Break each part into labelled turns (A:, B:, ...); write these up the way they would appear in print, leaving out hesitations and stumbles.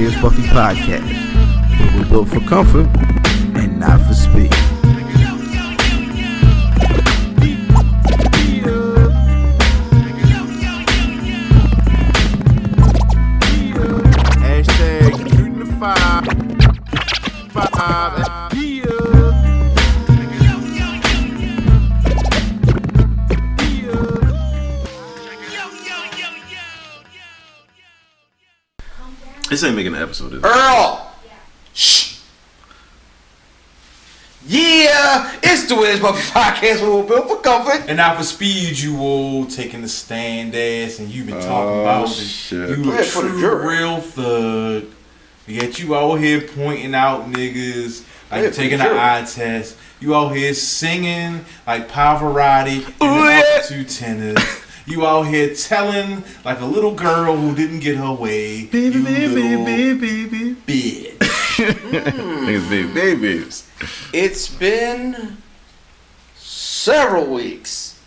A: Here's Buffy podcast, where we're built for comfort and not for speed. Hashtag shooting the five.
B: This ain't making an episode, is it?
C: Earl! Shh! Yeah! It's the Wiz Buffy podcast where we're built for comfort.
D: And now for speed, you all taking the stand ass, and you've been talking about
B: shit.
D: you a true real thug. Yet you out here pointing out niggas, like you taking an eye test. You out here singing like Pavarotti and the other two tenors. You out here telling like a little girl who didn't get her way.
B: Baby,
D: you
B: baby.
D: bitch.
B: Niggas big babies.
C: It's been several weeks.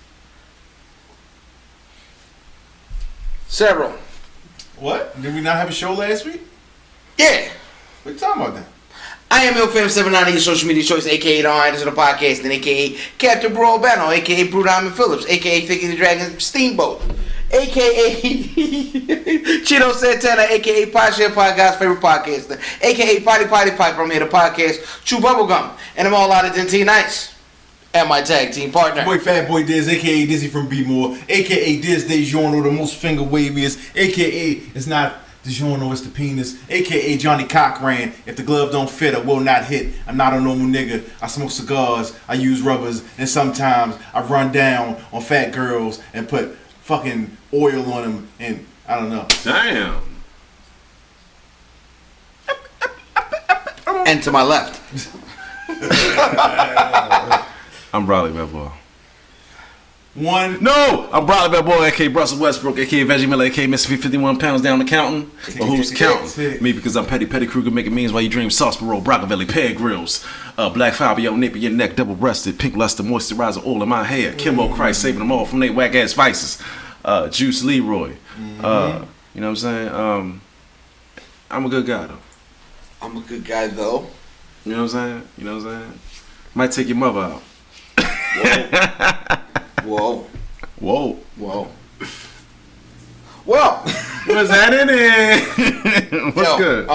C: Several.
D: What? Did we not have a show last week?
C: Yeah.
D: What you talking about then? I
C: am IlFam790, your social media choice, aka the Artists of the Podcast, and aka Captain Bro Albano, aka Brew Diamond Phillips, aka Figgy the Dragon Steamboat, aka Cheeto Santana, aka Podshare Podcast's favorite podcaster, aka Potty Piper. I'm here to podcast Chew Bubblegum, and I'm all out of Dentine Nights. And my tag team partner.
D: Boy Fat Boy Diz, aka Dizzy from B-More, aka Diz DeJourno, the most finger waviest, aka it's not DeJourno, it's the penis, aka Johnny Cochran. If the glove don't fit, I will not hit. I'm not a normal nigga. I smoke cigars, I use rubbers, and sometimes I run down on fat girls and put fucking oil on them, and I don't know.
B: Damn.
C: And to my left.
B: I'm Bradley Bad Boy. I'm Bradley Bad Boy, aka Russell Westbrook, aka Veggie Miller, aka Mr. 51 pounds down accounting. But who's counting? Me, because I'm Petty Kruger making means while you dream sauce parole, Brockavelli, pear grills, black fiber, your nip, your neck, double breasted, pink luster, moisturizer, oil in my hair, Kimbo Christ, saving them all from their whack ass vices, Juice Leroy. You know what I'm saying? I'm a good guy though.
C: I'm a good guy though.
B: You know what I'm saying? Might take your mother out.
C: Whoa.
B: Well,
D: What's that in it?
B: What's good?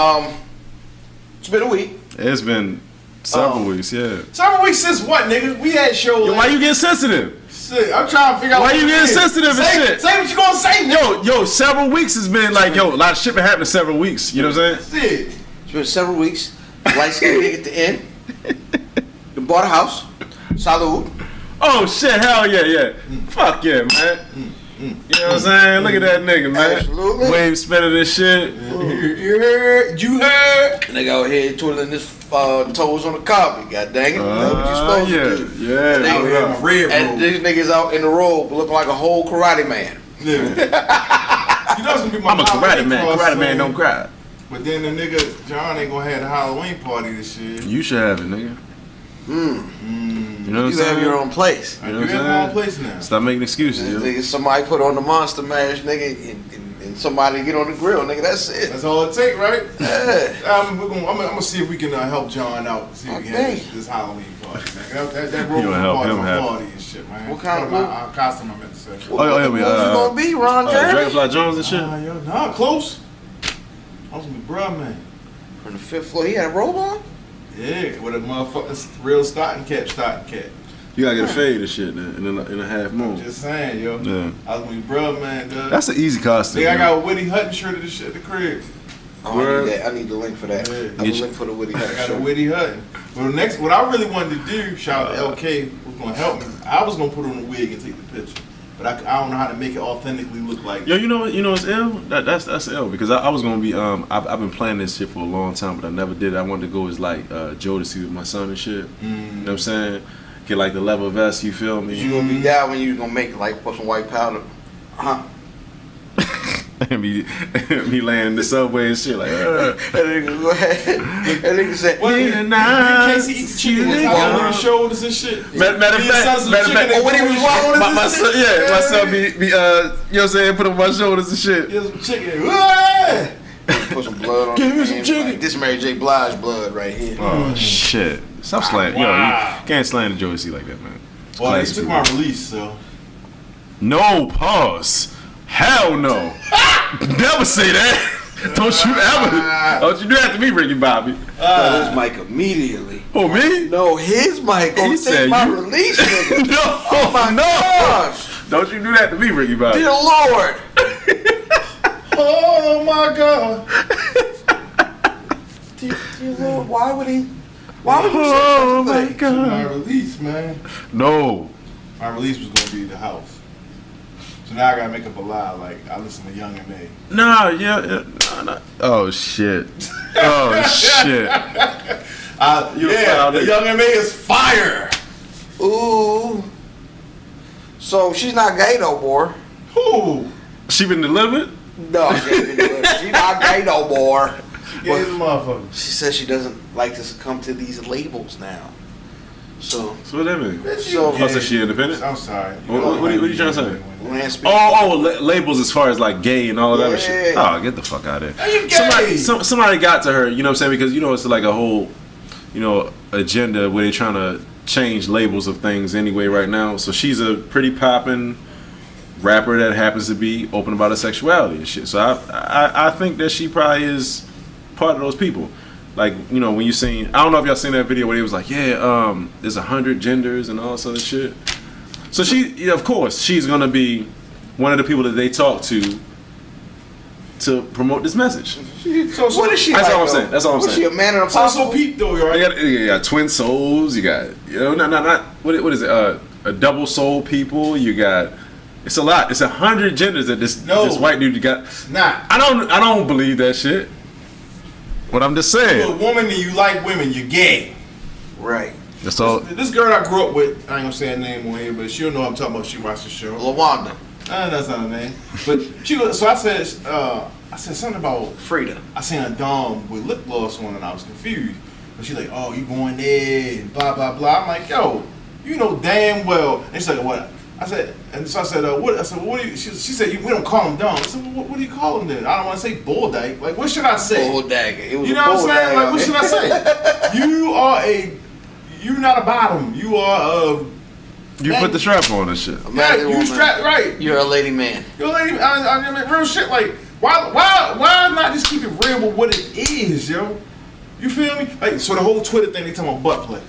C: It's been a week.
B: It's been several weeks, yeah.
D: Several weeks since what, nigga? We had shows.
B: Yo, why you getting sensitive?
D: Shit, I'm trying to figure out
B: Why you getting sensitive and shit?
D: Say what you gonna say, nigga.
B: Yo, several weeks has been like, a lot of shit been happening in several weeks. You know what I'm saying?
D: Shit.
C: It's been several weeks. Light skinned nigga at the end. Then bought a house. Salud.
B: Oh shit, hell yeah. Fuck yeah, man. You know what I'm saying? Look at that nigga, man.
C: Absolutely.
B: Wave spinning this shit.
D: You heard?
C: Nigga out here twiddling his toes on the carpet. God dang it. That's what you supposed to do.
B: Yeah.
C: And these niggas out in the robe looking like a whole karate man.
D: Yeah. You know it's gonna be my
B: I'm a karate man. Karate man don't cry.
D: But then the nigga John ain't gonna have the Halloween party this year.
B: You should have it, nigga. You know what I'm
C: You
B: saying?
C: have your own place.
B: You know
D: You
B: what I'm
D: have your own
B: saying?
D: place now.
B: Stop making excuses, yo.
C: Nigga, somebody put on the monster mash, nigga, and somebody get on the grill, nigga. That's it.
D: That's all it take, right?
C: Yeah.
D: I'm gonna see if we can help John out. See if we can have this Halloween party, man. That
B: You gonna help him
D: my
B: have
D: party and shit, man.
C: What kind of
D: costume I meant to say?
C: What you gonna be, Ron Jeremy?
B: Dragonfly Jones and shit?
D: Nah, close. I was gonna be bruh, man.
C: From the 5th floor, he had a robe on?
D: Yeah, with a motherfucking real starting cap.
B: You gotta get a fade and shit in a half moon.
D: Just saying, yo.
B: Yeah.
D: I was gonna be bruh, man, dog.
B: That's an easy costume.
D: Nigga, I got a Woody Hutton shirt of this shit at the crib.
C: Oh, I need that. I need the link for that.
D: Yeah.
C: I need the link for the Woody
D: I
C: Hutton
D: got a
C: shirt.
D: Woody Hutton. But what I really wanted to do, shout out to LK, was gonna help me. I was gonna put on a wig and take the picture. But I don't know how to make it authentically look like.
B: Yo, you know what's ill? That's ill because I was gonna be I've been planning this shit for a long time, but I never did. I wanted to go as like Jodeci with my son and shit. You know what I'm saying? Get like the leather vest. You feel me?
C: You gonna be down when you gonna make it, like put some white powder?
B: and me laying in the subway and shit like.
C: That nigga go ahead. That nigga said,
D: in case he eats chicken, he's walking on his shoulders and shit.
B: Matter of fact,
D: when he was walking on
B: my son, my son be you know what I'm saying, put on my shoulders and shit.
D: Get some chicken.
C: Put some blood on
B: Give me
C: his
B: some
C: hands.
B: chicken.
C: Like, this Mary J. Blige blood right here.
B: Oh shit! Stop slandering.
D: Wow.
B: Yo, you can't slander Joey C like that, man.
D: Well, they
B: Classy
D: took
B: people.
D: my release, so.
B: No, pause. Hell no. Never say that. Don't you do that to me, Ricky Bobby.
C: Cut his mic immediately.
B: Oh, me?
C: No, his mic.
B: He
C: Oh,
B: said
C: take my
B: you-
C: release, nigga.
B: No,
C: Oh my
B: no.
C: gosh.
B: Don't you do that to me, Ricky Bobby.
C: Dear Lord.
D: Oh my God.
C: Dear Lord, why would he? Why would you
B: Oh
C: say
B: my
C: such a thing?
D: My
B: god.
D: release, man.
B: No.
D: My release was gonna be the house. So now I gotta make up a lie. Like I listen to Young and May.
B: Nah, nah. Oh shit. Oh shit. You
D: Yeah,
B: found
D: the
B: it.
D: Young and May is fire.
C: Ooh. So she's not gay no more.
D: Who?
B: She been delivered?
C: No, she ain't been doing it. She's not gay no more.
D: Yeah, this motherfucker.
C: She says she doesn't like to succumb to these labels now. So,
B: So what that mean?
C: So-
B: Oh, so she independent?
D: I'm sorry.
B: What are you trying to say?
C: Lance
B: Labels as far as like gay and all that other shit.
C: Yeah.
B: Oh, get the fuck out of
D: Are
B: there.
D: you gay?
B: Somebody got to her, you know what I'm saying? Because, you know, it's like a whole, you know, agenda where they're trying to change labels of things anyway right now. So she's a pretty poppin' rapper that happens to be open about her sexuality and shit. So I think that she probably is part of those people. Like, you know, when you seen, I don't know if y'all seen that video where he was like, yeah, there's 100 genders and all sort of shit. So she, of course, she's gonna be one of the people that they talk to promote this message.
D: So
C: What is she
B: That's
C: like,
B: all I'm
C: though?
B: saying. That's all I'm
C: What,
B: saying.
C: she a man of the
D: So
C: possible?
D: peep though,
B: You
D: right?
B: got, twin souls. You got, you know, not what is it? A double soul people. You got. It's a lot. It's 100 genders that this white dude got.
D: Not.
B: I don't believe that shit. What I'm just
D: You're a
B: saying.
D: woman and you like women, you're gay.
C: Right.
B: That's all.
D: This girl I grew up with, I ain't gonna say her name on here, but she'll know I'm talking about. She watched the show.
C: LaWanda.
D: That's not her name. But she was, so I said something about,
C: Frida.
D: I seen a dom with lip gloss on and I was confused. But she's like, oh, you going there and blah, blah, blah. I'm like, yo, you know damn well. And she's like, what? I said, and so I said, what? I said, well, what do you, she said, we don't call him dumb. I said, well, what do you call him then? I don't want to say bull dyke. Like, what should I say?
C: Bull dagger. It was
D: You
C: a
D: know what I'm
C: bull
D: saying? Like, what
C: dagger.
D: should I say? You're not a bottom. You are
B: You put the strap on and shit.
C: A
D: yeah,
C: manly
D: you
C: woman.
D: strap right.
C: You're a lady man.
D: You're a lady. I mean, real shit. Like, why not just keep it real with what it is, yo? You feel me? Like, so the whole Twitter thing, they talking about butt play.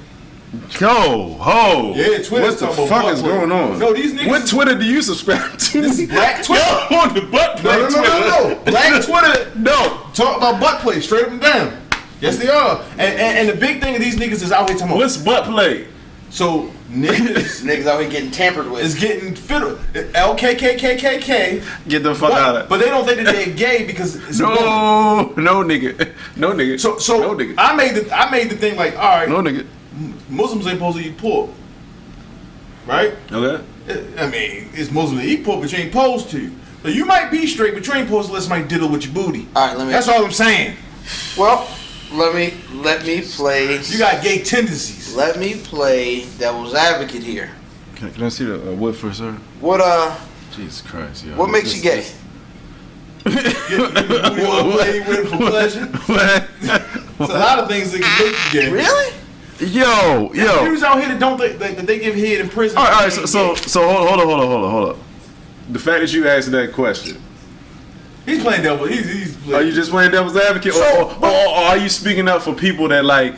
B: Yo, ho.
D: Yeah, Twitter's
B: What the
D: talking about
B: fuck
D: butt
B: is
D: play.
B: going on?
D: No, these niggas.
B: What Twitter do you subscribe to?
D: This is Black Twitter.
B: Yo, on the butt play
D: No. Black Twitter.
B: No.
D: Talk about butt play straight up and down. Yes, they are. And the big thing of these niggas is out here talking about.
B: What's butt play?
D: So niggas
C: Niggas out here getting tampered with.
D: is getting fiddled. LKKKKK.
B: Get the fuck out of
D: But they don't think that they're gay because it's a woman.
B: No nigga. No nigga.
D: So
B: no nigga.
D: I made the thing like, all right,
B: No nigga.
D: Muslims ain't supposed to eat pork, right?
B: Okay.
D: I mean, it's Muslim to eat pork, but you ain't supposed to. So you might be straight, but you ain't supposed to let somebody diddle with your booty.
C: All right, let me.
D: That's all I'm saying.
C: Well, let me play.
D: You got gay tendencies.
C: Let me play devil's advocate here.
B: Can I see the wood for sir?
C: What
B: Jesus Christ, yo.
C: what makes you gay?
D: Get the booty all played with for pleasure. It's a lot of things that can make you gay.
C: Really?
B: Yo.
D: Dudes out here that don't think that they give head in prison.
B: All right. So hold up. The fact that you asked that question,
D: he's playing devil. He's playing.
B: are you just playing devil's advocate, or are you speaking up for people that like?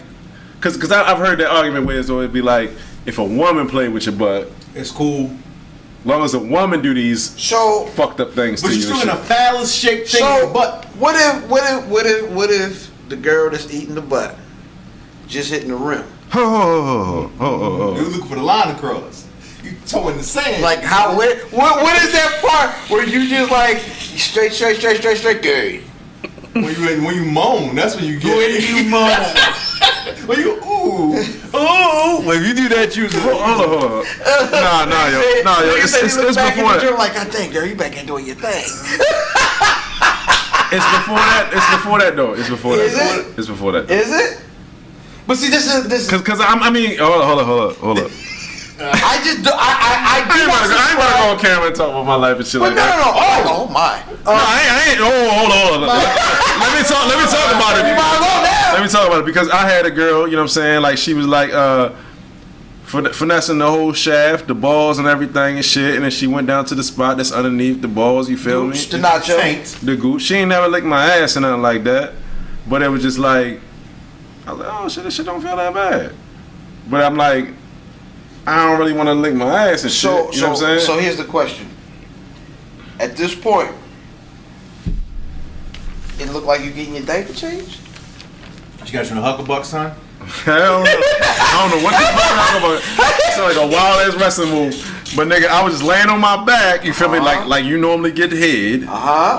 B: Because I've heard that argument where it'd be like, if a woman play with your butt,
D: It's cool.
B: long as a woman do these
C: So
B: fucked up things
D: But
B: to
D: you're
B: you.
D: still in
B: and
D: a
B: shit.
D: phallus shaped thing in the butt.
C: what if the girl that's eating the butt just hitting the rim?
B: Oh.
D: You're looking for the line across. You towing the sand.
C: Like how? What is that part where you just like straight gay?
D: when you moan, that's when you get.
C: When you moan.
D: When you when you do that, you
B: Hold on. Nah, yo. It's before that.
C: Like, I think, girl, you back there doing your thing.
B: It's before that though. It's before that.
C: Is it?
B: It's before that.
C: Is it? But see, this is
B: Cause I mean, hold up.
C: I just do. I
B: ain't gonna go on camera and talk about my life and shit like that.
C: No. Oh my.
B: No, I ain't. Hold on. Let me talk about it. Let me talk about it because I had a girl. You know what I'm saying? Like she was like finessing the whole shaft, the balls and everything and shit, and then she went down to the spot that's underneath the balls. You feel me?
C: The nacho.
B: The gooch. She ain't never licked my ass or nothing like that. But it was just like, I was like, oh shit, this shit don't feel that bad. But I'm like, I don't really want to lick my ass and shit. You know what I'm saying?
C: So here's the question. At this point, it looked like you getting your diaper changed?
D: You got your Hucklebuck, son?
B: Hell no. I don't know what the fuck I'm talking about. It's like a wild ass wrestling move. But nigga, I was just laying on my back, you feel me? Like you normally get head.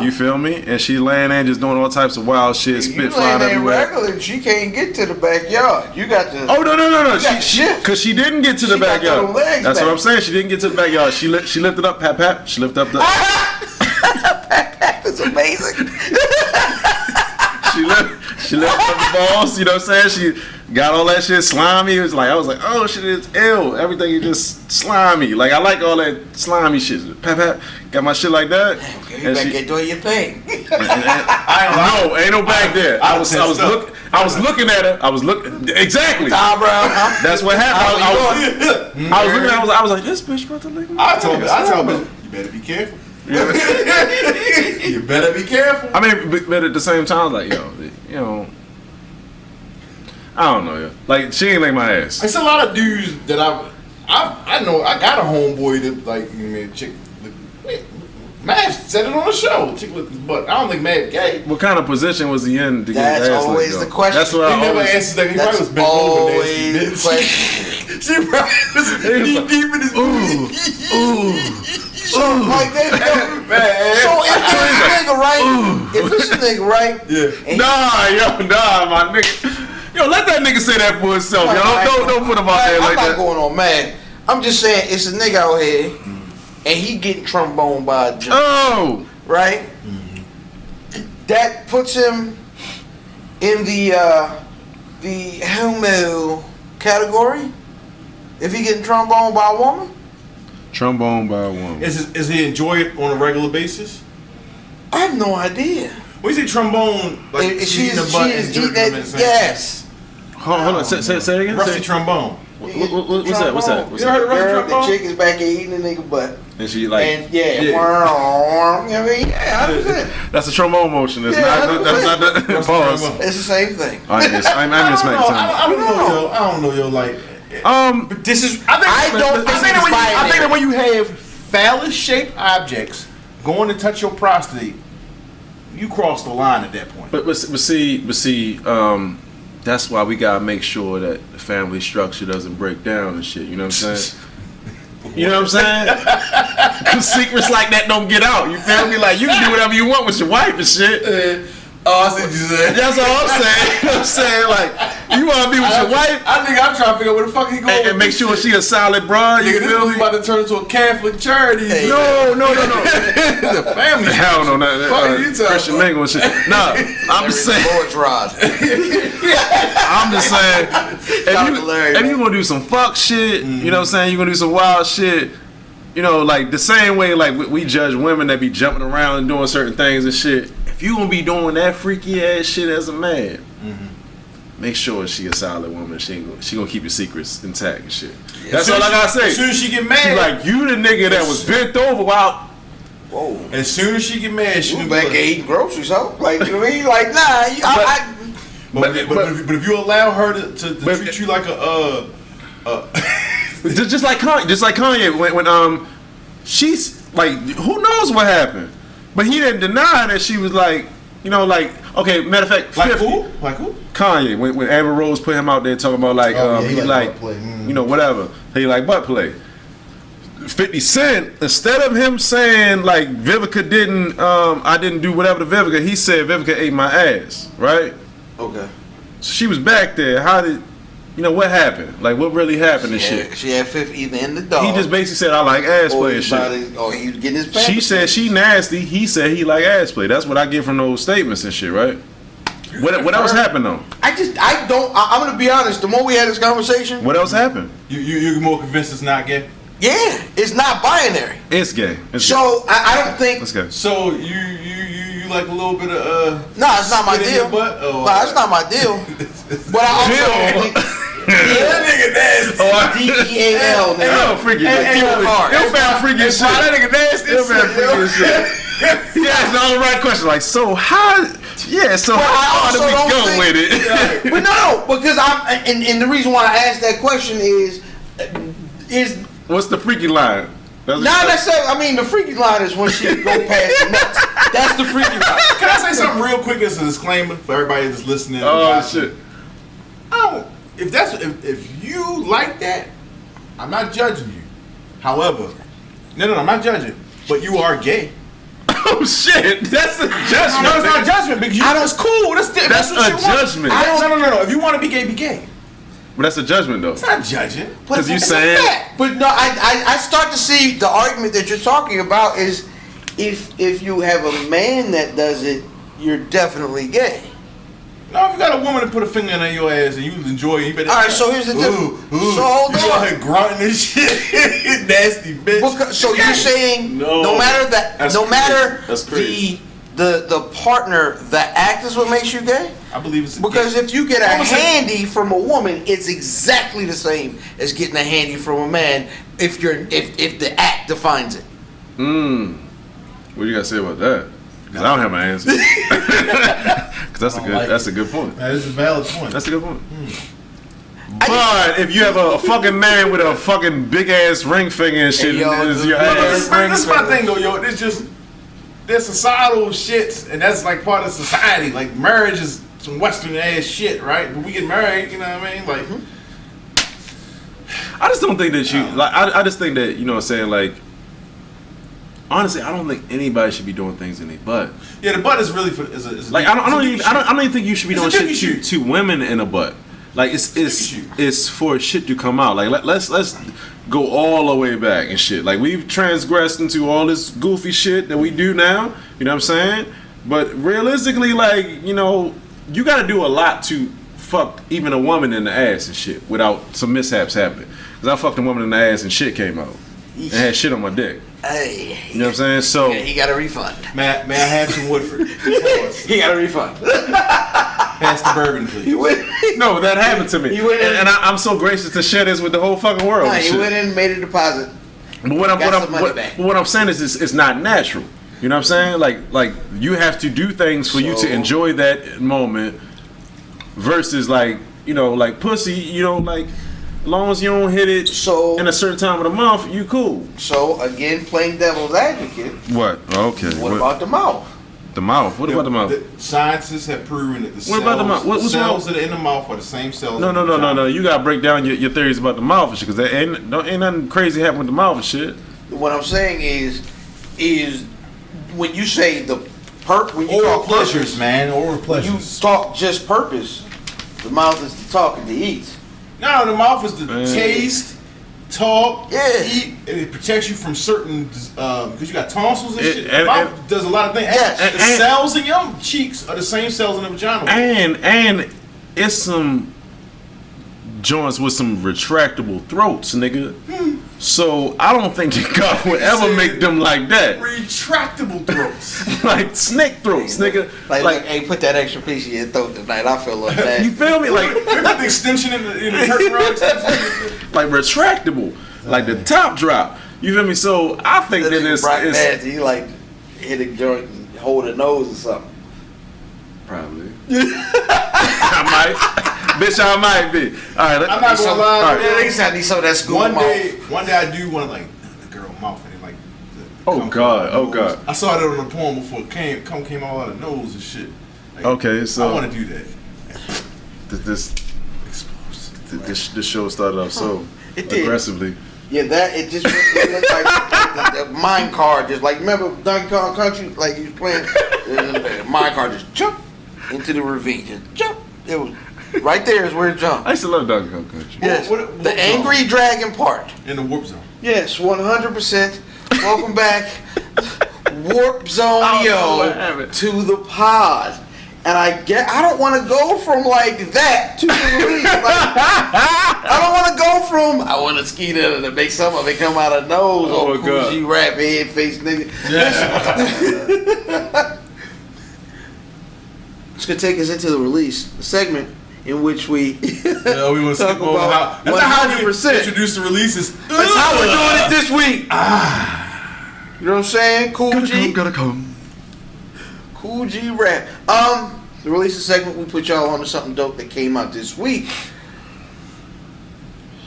B: You feel me? And she laying there just doing all types of wild shit, spit flying everywhere.
C: Regular, she can't get to the backyard. You got to.
B: Oh no. Cause she didn't get to the backyard. That's what I'm saying. She didn't get to the backyard. She lifted up Pap. She lifted up the
C: Pap is amazing.
B: She lifted up the balls, you know what I'm saying? She got all that shit slimy. It was like I was like, oh shit, it's ill. Everything is just slimy. Like I like all that slimy shit. Pap, got my shit like that.
C: Okay, you better get doing your thing.
B: No, ain't no back there. I was looking at her. I was looking exactly.
C: Tom Brown.
B: That's what happened. I was looking at her. I was like, this bitch about to lick me.
D: I told her, you better be careful. You better be careful.
B: I mean, but at the same time, like you know. I don't know, yo. Like she ain't like my ass.
D: It's a lot of dudes that I know. I got a homeboy that like, you know, chick. Mav said it on the show. Chick with his butt. I don't think Mav gay.
B: What kind of position was he in to get
C: That's
B: his ass
C: always
B: licked,
C: the question.
B: That's what
D: he
B: I
D: never
B: always
D: answers that. He probably was bent over nasty. She probably was deep in his
C: So like that, so if this nigga right,
D: yeah.
B: Nah, my nigga. Yo, let that nigga say that for himself, yo. Don't put him out there like that.
C: I'm not going on mad. I'm just saying it's a nigga out here, and he getting trombone by a jump.
B: Oh,
C: right. That puts him in the homo category. If he getting trombone by a woman.
B: Trombone by a woman.
D: Is he enjoy it on a regular basis?
C: I have no idea.
D: When you say trombone, like she's the butt and jerking them in the same.
C: Yes.
B: Hold on. Say it again.
D: Rusty trombone.
B: What's that?
D: You ever heard of rusty trombone?
C: The chick is back here eating the nigga butt.
B: And she like,
C: and I mean, I understand.
B: That's a trombone motion. It's not the pause.
C: It's the same thing.
B: I don't
D: know, yo. Like,
B: but
D: this is. I think that when you have phallus-shaped objects going to touch your prostate, you cross the line at that point.
B: But see, that's why we gotta make sure that the family structure doesn't break down and shit. You know what I'm saying? You know what I'm saying? Cause secrets like that don't get out. You feel me? Like you can do whatever you want with your wife and shit.
D: Oh, I see what you said.
B: That's all I'm saying. You know what I'm saying? Like, you want to be with your wife?
D: I think I'm trying to figure out where the fuck he going.
B: And make sure she a solid broad. You feel me?
D: About to turn into a Catholic charity.
B: Hey, no.
D: The family.
B: Hell no. Christian mingle and shit. Nah, I'm just saying. I'm just saying. If you gonna do some fuck shit, you know what I'm saying? You gonna do some wild shit. You know, like the same way like we judge women that be jumping around and doing certain things and shit. If you gonna be doing that freaky ass shit as a man, make sure she a solid woman. She gonna keep your secrets intact and shit. Yeah. That's all I gotta say.
D: As soon as she get mad,
B: she like you the nigga that was bent over while.
D: Whoa. As soon as she get mad, she
C: back there eating groceries, huh? Like you know what I mean? Like
D: but if you allow her to treat you like
B: just like Kanye when she's like who knows what happened. But he didn't deny that she was like, you know, like, okay, matter of fact,
D: like
B: 50.
D: who? Like who?
B: Kanye, when Amber Rose put him out there talking about like, he like you know, whatever. He like butt play. 50 Cent, instead of him saying like Vivica didn't, I didn't do whatever to Vivica, he said Vivica ate my ass, right?
C: Okay.
B: So she was back there. How did, you know, what happened? Like, what really happened and shit?
C: She had 50 either in the dog.
B: He just basically said, I like ass play and shit.
C: He was getting his pants.
B: She said she nasty. He said he like ass play. That's what I get from those statements and shit, right? What else happened though?
C: I'm gonna be honest. The more we had this conversation,
B: What else happened?
D: You're more convinced it's not gay?
C: yeah, it's not binary.
B: It's gay.
C: So I don't think.
B: Let's go.
D: So you like a little bit of
C: No, it's not my
D: spit in
C: deal.
D: your butt?
C: No, it's not my deal. But I also think
D: That nigga nasty.
C: DEAL, nigga.
B: Yo, freaky. Yo, found freaky as shit.
D: That nigga nasty.
B: Yo, found freaky as shit. He asked all the right questions. Like, so how? Yeah, so
C: But I
B: how do
C: also
B: we
C: don't
B: go
C: think-
B: with it?
C: But no, because and the reason why I asked that question is
B: What's the freaky line?
C: not necessarily. I mean, the freaky line is when she go past the nuts. That's the freaky line.
D: Can I say something real quick as a disclaimer for everybody that's listening?
B: Oh shit.
D: If you like that, I'm not judging you. However, no, I'm not judging. But you are gay.
B: Oh shit. That's a judgment.
D: No, it's not judgment because that's cool. That's what
B: a
D: you want.
B: judgment.
D: No. If you want to be gay, be gay.
B: But that's a judgment though.
D: It's not judging.
B: Because you
C: It's a
B: saying
C: fact. But no, I start to see the argument that you're talking about is if you have a man that does it, you're definitely gay.
D: No, if you got a woman to put a finger in your ass and you enjoy it, you better.
C: All right, so here's the difference. So hold
D: you out
C: on.
D: here grunting and shit, nasty bitch.
C: So you're saying
B: No.
C: no matter
B: That's crazy.
C: the partner, the act is what makes you gay?
D: I believe it's
C: Because if you get a
D: I'm gonna say-
C: handy from a woman, it's exactly the same as getting a handy from a man if the act defines it.
B: what do you gotta say about that? Because I don't have my answer. Because that's a good point.
D: That is a valid point.
B: That's a good point. But if you have a fucking man with a fucking big ass ring finger and shit,
C: Hey, yo,
B: is your
C: this-
B: ass.
D: This is my thing though, yo. There's societal shit, and that's like part of society. Like marriage is some Western ass shit, right? But we get married, you know what I mean? Like,
B: I just don't think that you like. I just think that, you know what I'm saying, like. Honestly, I don't think anybody should be doing things in their butt.
D: yeah, the butt is really for. Is a
B: Like I don't even think you should be
D: It's a
B: doing
D: dicky
B: shit
D: shoot.
B: to women in a butt. Like it's for shit to come out. Like let's go all the way back and shit. Like we've transgressed into all this goofy shit that we do now. You know what I'm saying? But realistically, like, you know, you got to do a lot to fuck even a woman in the ass and shit without some mishaps happening. Cause I fucked a woman in the ass and shit came out and had shit on my dick.
C: Hey,
B: You know what I'm saying? So
C: he got a refund.
D: May I have some Woodford?
C: He got a refund.
D: Pass the bourbon, please.
B: no, that happened to me,
C: You went in-
B: and I'm so gracious to share this with the whole fucking world.
C: Nah,
B: and
C: he
B: shit.
C: went in and made a deposit.
B: But what I'm
C: Got some money back.
B: what I'm saying is it's not natural. You know what I'm saying? Like you have to do things for you to
C: So-
B: enjoy that moment versus like, you know, like pussy, you know, like as long as you don't hit it
C: So-
B: in a certain time of the month, you cool.
C: So again, playing devil's advocate.
B: What? Okay.
C: What about the mouth?
B: the mouth? What about the mouth?
D: Scientists have proven that the
B: What
D: cells,
B: about the mouth? What's
D: cells
B: wrong?
D: that are in the mouth are the same cells.
B: No,
D: in
B: no,
D: the
B: no, no,
D: vagina.
B: no. You gotta break down your theories about the mouth and shit, because ain't nothing crazy happening with the mouth and shit.
C: What I'm saying is when you say when you
D: Oral
C: talk
D: pleasures,
C: purpose,
D: man. Oral
C: when you
D: pleasures.
C: talk just purpose, the mouth is the talking to eat.
D: No, the mouth is the
B: Man.
D: taste, talk,
C: Yeah.
D: eat, and it protects you from certain because you got tonsils and
B: It-
D: shit.
B: and-
D: The mouth does a lot of things.
C: Yes.
D: And the
B: And-
D: cells in your cheeks are the same cells in the vagina.
B: And it's some joints with some retractable throats, nigga. So I don't think your God would ever make them like that.
D: Retractable throats.
B: Like snake throats, nigga.
C: Like, hey, put that extra piece in your throat tonight. I feel like that.
B: You feel me? Like
D: They put the extension in the curtain rod extension.
B: like retractable, like the top drop. You feel me? So I think that it's
C: nasty. He like hit a joint and hold a nose or something.
B: probably. I might, bitch. I might be. All right.
D: I'm not gonna lie.
B: All right.
C: Yeah, they said need some of that school
D: One
C: mouth.
D: day I do want to like the girl mouth and it like.
B: Oh,
D: come
B: God,
D: from
B: oh,
D: the
B: God.
D: nose. I saw that on the poem before it came all out of the nose and shit. Like,
B: Okay, so
D: I want to do that.
B: this show started off so
C: It did.
B: aggressively.
C: Yeah, that it just it looked like the mine card. Just like remember Donkey Kong Country, like he was playing. The mine card just jumped into the ravine. Just jump. It was right there is where it jumped.
B: I used to love Donkey Kong Country.
C: Yes,
D: what
C: the
D: zone?
C: angry dragon part.
D: In the warp zone.
C: Yes, 100%. Welcome back, Warp Zone
B: I don't know what happened.
C: to the pod. And I don't want to go from like that to the release. Like, I don't want to go from I want to ski there to make some of it come out of nose.
B: Oh my
C: Cool
B: God.
C: G rap head face nigga. It's gonna take us into the release segment in which we
D: Yeah, we want to
C: talk
D: skip over how.
C: about
D: That's not how we
C: 100%.
D: introduce the releases.
C: That's how we're doing it this week. You know what I'm saying? Cool G.
B: Gotta come.
C: Cool G rap. The releases segment, we put y'all on to something dope that came out this week.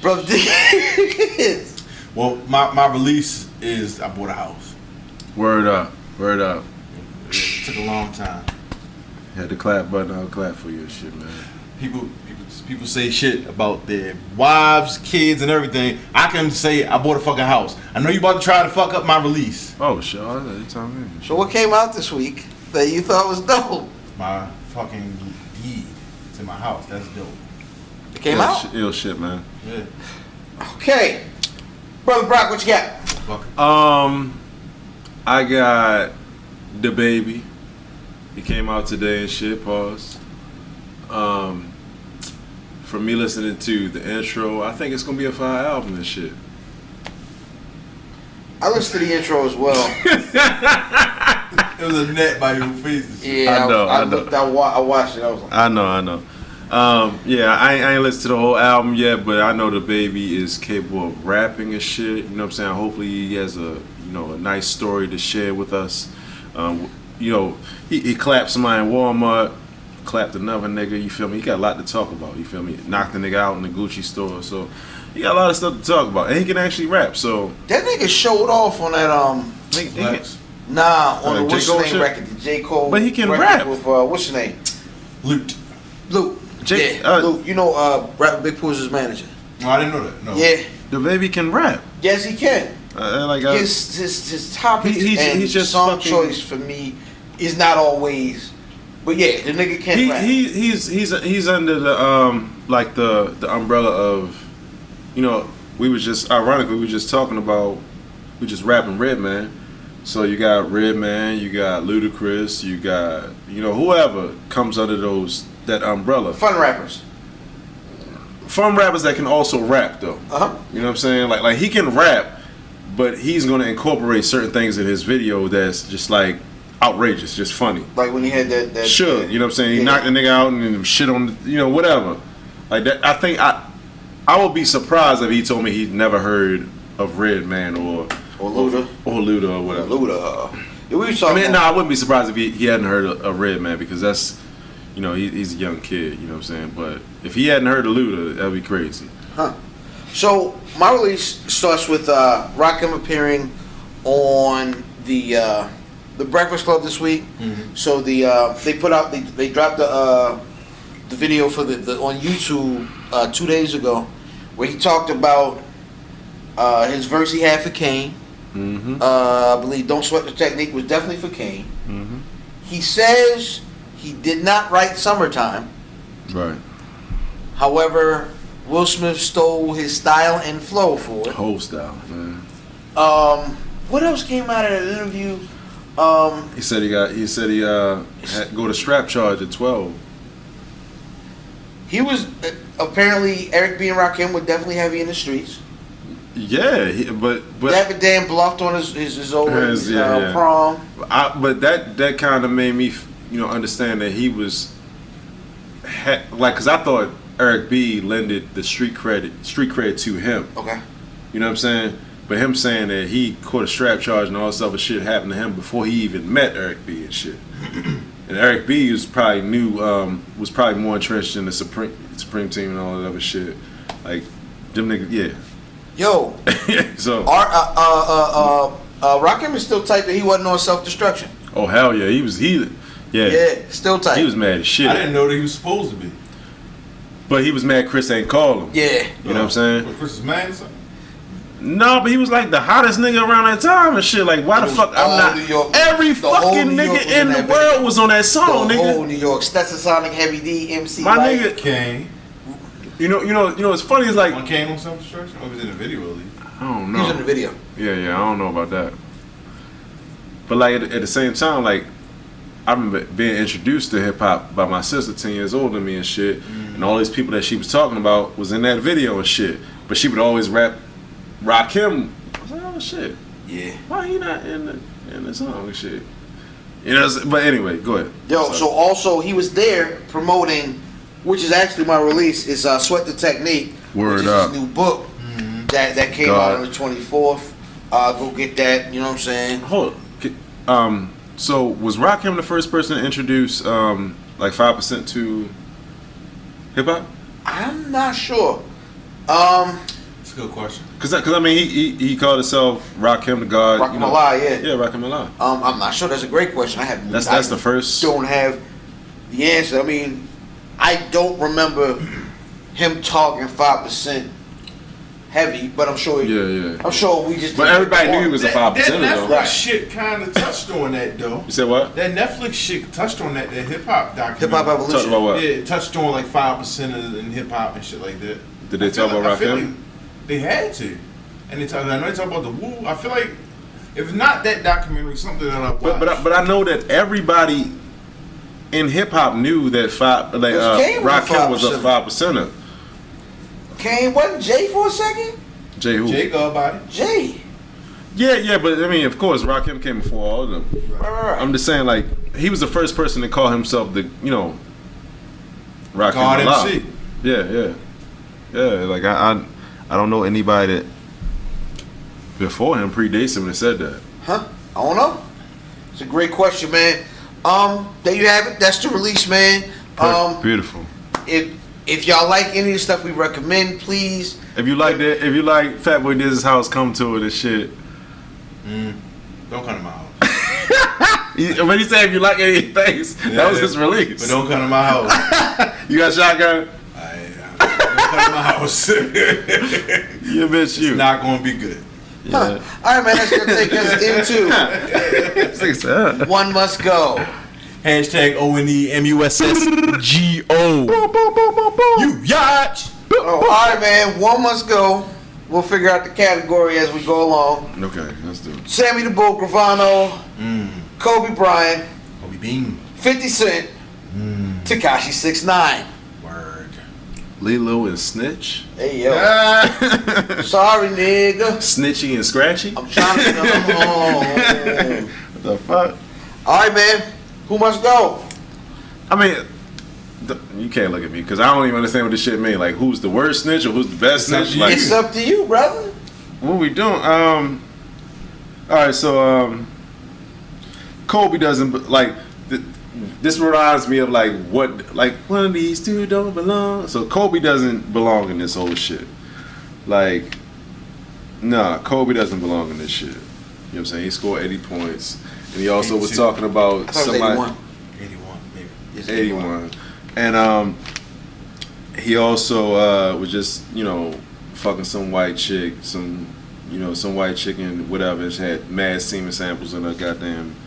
C: Brother D.
D: Well, my release is I bought a house.
B: Word up. Word up.
D: It took a long time.
B: Had the clap button. I'll clap for your shit, man.
D: People say shit about their wives, kids, and everything. I can say I bought a fucking house. I know you about to try to fuck up my release.
B: Oh, shit. You telling me.
C: So what came out this week that you thought was dope?
D: My fucking deed to my house. That's dope.
C: It came out?
B: Ill shit, man.
D: Yeah.
C: Okay. Brother Brock, what you got?
D: Fuck it.
B: I got The Baby. He came out today and shit. Pause. From me listening to the intro, I think it's gonna be a fire album and shit.
C: I listened to the intro as well.
D: It was a net by your faces.
C: Yeah,
B: I know.
C: I watched it. I was like,
B: I know. Yeah, I ain't listened to the whole album yet, but I know The Baby is capable of rapping and shit. You know what I'm saying? Hopefully he has a nice story to share with us. He clapped somebody in Walmart, clapped another nigga. You feel me? He got a lot to talk about. You fell me? Knocked the nigga out in the Gucci store. So he got a lot of stuff to talk about, and he can actually rap. So
C: that nigga showed off on that on the
B: J.
C: what's
B: Cole
C: the name
B: shit?
C: record, the J. Cole.
B: But he can
C: record
B: rap.
C: with what's your name?
D: Luke.
C: Luke. Luke. You know, Rap Big Pooh's manager.
D: No, I didn't know that. No.
C: Yeah.
B: The Baby can rap.
C: Yes, he can. His topics and
B: he's just
C: song
B: fucking-
C: choice for me is not always. But yeah, the nigga can rap.
B: He's under the the umbrella of, we was just talking about, we just rapping Redman. So you got Redman, you got Ludacris, you got whoever comes under that umbrella.
C: Fun rappers.
B: Fun rappers that can also rap though.
C: Uh-huh.
B: You know what I'm saying? Like he can rap, but he's gonna incorporate certain things in his video that's just like outrageous, just funny.
C: Like when he had that
B: Sure, you know what I'm saying? He knocked the nigga out and shit on, whatever. Like that. I think I would be surprised if he told me he'd never heard of Redman or
C: Luda
B: or whatever.
C: Luda. Yeah, we were talking.
B: I wouldn't be surprised if he hadn't heard of Redman because that's, he's a young kid. You know what I'm saying? But if he hadn't heard of Luda, that'd be crazy.
C: Huh. So my release starts with Rakim appearing on the Breakfast Club this week. Mm-hmm. So they dropped the video for the on YouTube 2 days ago, where he talked about his verse he had for Kane.
B: Mm-hmm.
C: I believe "Don't Sweat the Technique" was definitely for Kane.
B: Mm-hmm.
C: He says he did not write "Summertime."
B: Right.
C: However, Will Smith stole his style and flow for it.
B: Whole style, man.
C: What else came out of that interview?
B: He said he had go to strap charge at 12.
C: He was apparently Eric B and Rakim were definitely heavy in the streets.
B: Yeah, but
C: David Dan bluffed on his old prom.
B: But that kind of made me understand that he was because I thought Eric B lended the street cred to him.
C: Okay.
B: You know what I'm saying? But him saying that he caught a strap charge and all this other shit happened to him before he even met Eric B and shit. And Eric B was probably more entrenched in the Supreme team and all that other shit. Like them niggas, yeah.
C: Yo.
B: So
C: Rakim is still tight that he wasn't on self-destruction.
B: oh hell yeah,
C: Yeah, still tight.
B: He was mad as shit.
D: I didn't know that he was supposed to be.
B: But he was mad Chris ain't call him.
C: Yeah.
B: You know what I'm saying?
D: But Chris is mad or something?
B: No, but he was like the hottest nigga around that time and shit. Like, why the fuck I'm not?
C: New York,
B: Every
C: the whole
B: fucking
C: New York
B: nigga
C: was
B: in the
C: that
B: world
C: video.
B: was on that song,
C: The
B: nigga.
C: whole New York, Stetson Sonic, Heavy D, MC.
B: My
C: Light.
B: nigga,
D: Kane.
B: you know, what's funny is like
D: One Kane on self-destruction? Or was it in the video at least?
B: I don't
C: He
B: know.
C: was in the video.
B: Yeah, I don't know about that. But like at the same time, like I remember being introduced to hip hop by my sister, 10 years older than me and shit. And all these people that she was talking about was in that video and shit. But she would always rap Rakim. I was like, oh shit.
C: Yeah.
B: Why he not in the song and shit? You know, but anyway, go ahead.
C: Yo,
B: Sorry.
C: so also he was there promoting, which is actually my release, is Sweat the Technique.
B: Word
C: which is
B: up.
C: his new book that came
B: God.
C: out on the 24th. Go get that, you know what I'm saying?
B: Hold on. So was Rakim the first person to introduce like 5% to hip hop?
C: I'm not sure.
D: That's a good question.
B: Cause I mean he called himself Rakim the God.
C: Rakim Allah, yeah.
B: Yeah, Rakim Allah.
C: I'm not sure. That's a great question.
B: That's the first.
C: Don't have the answer. I mean, I don't remember him talking 5% heavy, but I'm sure.
B: Yeah.
C: I'm sure we just.
B: But everybody knew he was a 5%.
D: That
B: though.
D: Netflix shit kind of touched on that though.
B: You said what?
D: That Netflix shit touched on that hip hop documentary.
C: Hip Hop Evolution.
B: Talk about what?
D: Yeah, it touched on like 5% in hip hop and shit like that.
B: Did they talk about
D: I feel
B: Rakim?
D: like they had to, and I know they talk about the Woo. I feel like if not that documentary, something that I watched.
B: But I know that everybody in hip hop knew that Rakim was a 5%er.
C: Kane wasn't Jay for a second.
B: Jay who?
D: Jay Godbody.
C: Jay.
B: Yeah, but I mean, of course, Rakim came before all of them.
C: Right.
B: I'm just saying, like, he was the first person to call himself the, Rakim
D: God
B: Allah.
D: MC.
B: Yeah. Like I don't know anybody that before him predates him that said that.
C: Huh? I don't know. It's a great question, man. There you have it. That's the release, man.
B: Beautiful.
C: If y'all like any of the stuff we recommend, please.
B: If you like Fatboy Diz's house, come to it and shit.
D: Don't come to my house.
B: When he said if you like any of these things, that was his release.
D: But don't come to my house.
B: You got shotgun?
D: Don't come to my house.
B: Yeah, bitch, you.
D: It's not going to be good.
B: Yeah.
C: All right, man. That's gonna take us into One Must Go.
D: Hashtag ONEMUSSGO. You yacht.
C: All right, man. One Must Go. We'll figure out the category as we go along.
B: Okay, let's do it.
C: Sammy the Bull Gravano, Kobe Bryant,
D: Kobe Bean.
C: 50 Cent, Tekashi 6ix9ine.
D: Word.
B: Lilo and Snitch.
C: Hey yo. Sorry, nigga.
B: Snitchy and Scratchy.
C: I'm trying to come home.
B: What the fuck?
C: All right, man. Who must go?
B: I mean, you can't look at me because I don't even understand what this shit mean. Like, who's the worst snitch or who's the best snitch? Like,
C: It's up to you, brother.
B: what we doing? All right, so Kobe doesn't like. This reminds me of like one of these two don't belong. So Kobe doesn't belong in this whole shit. Like, nah, Kobe doesn't belong in this shit. You know what I'm saying? He scored 80 points, and he also was
D: 82.
B: talking about
C: I thought it was
B: somebody.
C: 81.
D: 81, maybe.
C: It's
B: 81. And he also was just, fucking some white chick, some white chicken, whatever. She had mad semen samples in her goddamn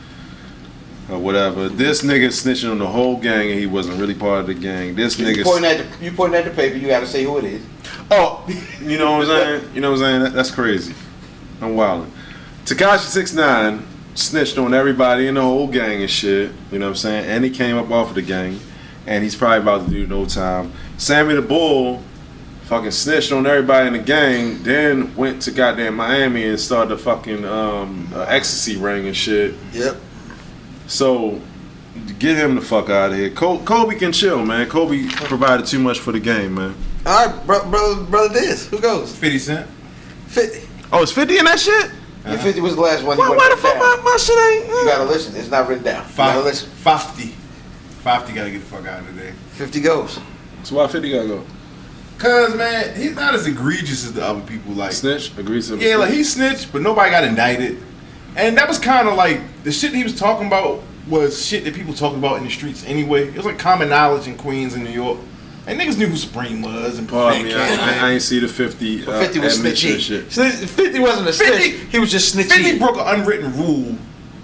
B: whatever. This nigga snitching on the whole gang and he wasn't really part of the gang. This nigga
C: You pointing at the paper, you gotta say who it is.
B: Oh, you know what I'm saying? You know what I'm saying? That's crazy. I'm wildin'. Tekashi 6ix9ine snitched on everybody in the whole gang and shit. You know what I'm saying? And he came up off of the gang. And he's probably about to do no time. Sammy the Bull fucking snitched on everybody in the gang, then went to goddamn Miami and started a fucking ecstasy ring and shit.
C: Yep.
B: So, get him the fuck out of here. Kobe can chill, man. Kobe provided too much for the game, man.
C: All right, brother Diz. Who goes?
D: 50 Cent.
C: 50.
B: Oh, it's 50 in that shit?
C: Your 50 was the last one.
B: Why the fuck my shit ain't?
C: You gotta listen. It's not written down. You gotta listen.
D: 50 gotta get the fuck out of there.
C: 50 goes.
B: So why 50 gotta go?
D: Cause man, he's not as egregious as the other people. Like
B: Snitch? Agrees to
D: yeah, like he snitched, but nobody got indicted. And that was kind of like the shit he was talking about was shit that people talk about in the streets anyway. It was like common knowledge in Queens and New York. And niggas knew who Supreme was and
B: Pardon me, I ain't see the 50.
C: 50 was
B: admission
C: snitchy.
B: and shit.
C: 50 wasn't a snitch. He was just snitchy.
D: 50 broke an unwritten rule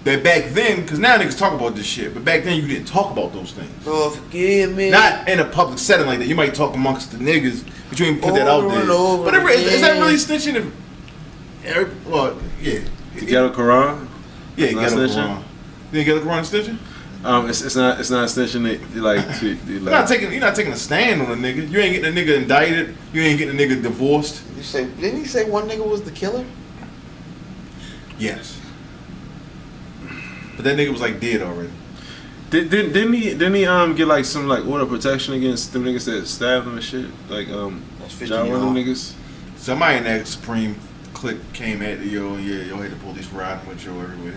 D: that back then, because now niggas talk about this shit, but back then you didn't talk about those things.
C: Oh, forgive me.
D: Not in a public setting like that. You might talk amongst the niggas, but you ain't put that out
C: Over
D: there.
C: and over
D: But is that
C: again.
D: really snitching? Well, yeah.
B: The Ghetto Quran?
D: Yeah,
B: Not
D: Ghetto
B: snitching?
D: Quran. You think Ghetto Quran snitching?
B: It's not a snitching.
D: You're not taking a stand on a nigga. You ain't getting a nigga indicted. You ain't getting a nigga divorced.
C: Didn't he say one nigga was the killer?
D: Yes. But that nigga was like dead already.
B: Didn't he get like some like order of protection against them niggas that stabbed him and shit? Like
C: That's 50
B: John one of them niggas.
D: Somebody in that Supreme clique came at yo had the police riding with yo everywhere.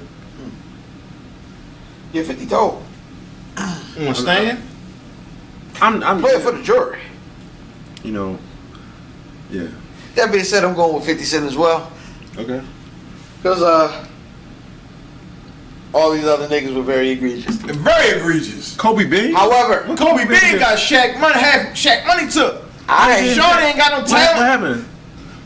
C: Yeah, 50 told.
D: On stand?
C: I'm playing for the jury.
B: You know. Yeah.
C: That being said, I'm going with 50 Cent as well.
B: Okay.
C: Because all these other niggas were very egregious.
D: Very egregious.
B: Kobe Bing.
C: However,
D: Kobe Bing got Shaq money. Half Shaq money took. Shorty ain't got no talent.
B: What happened?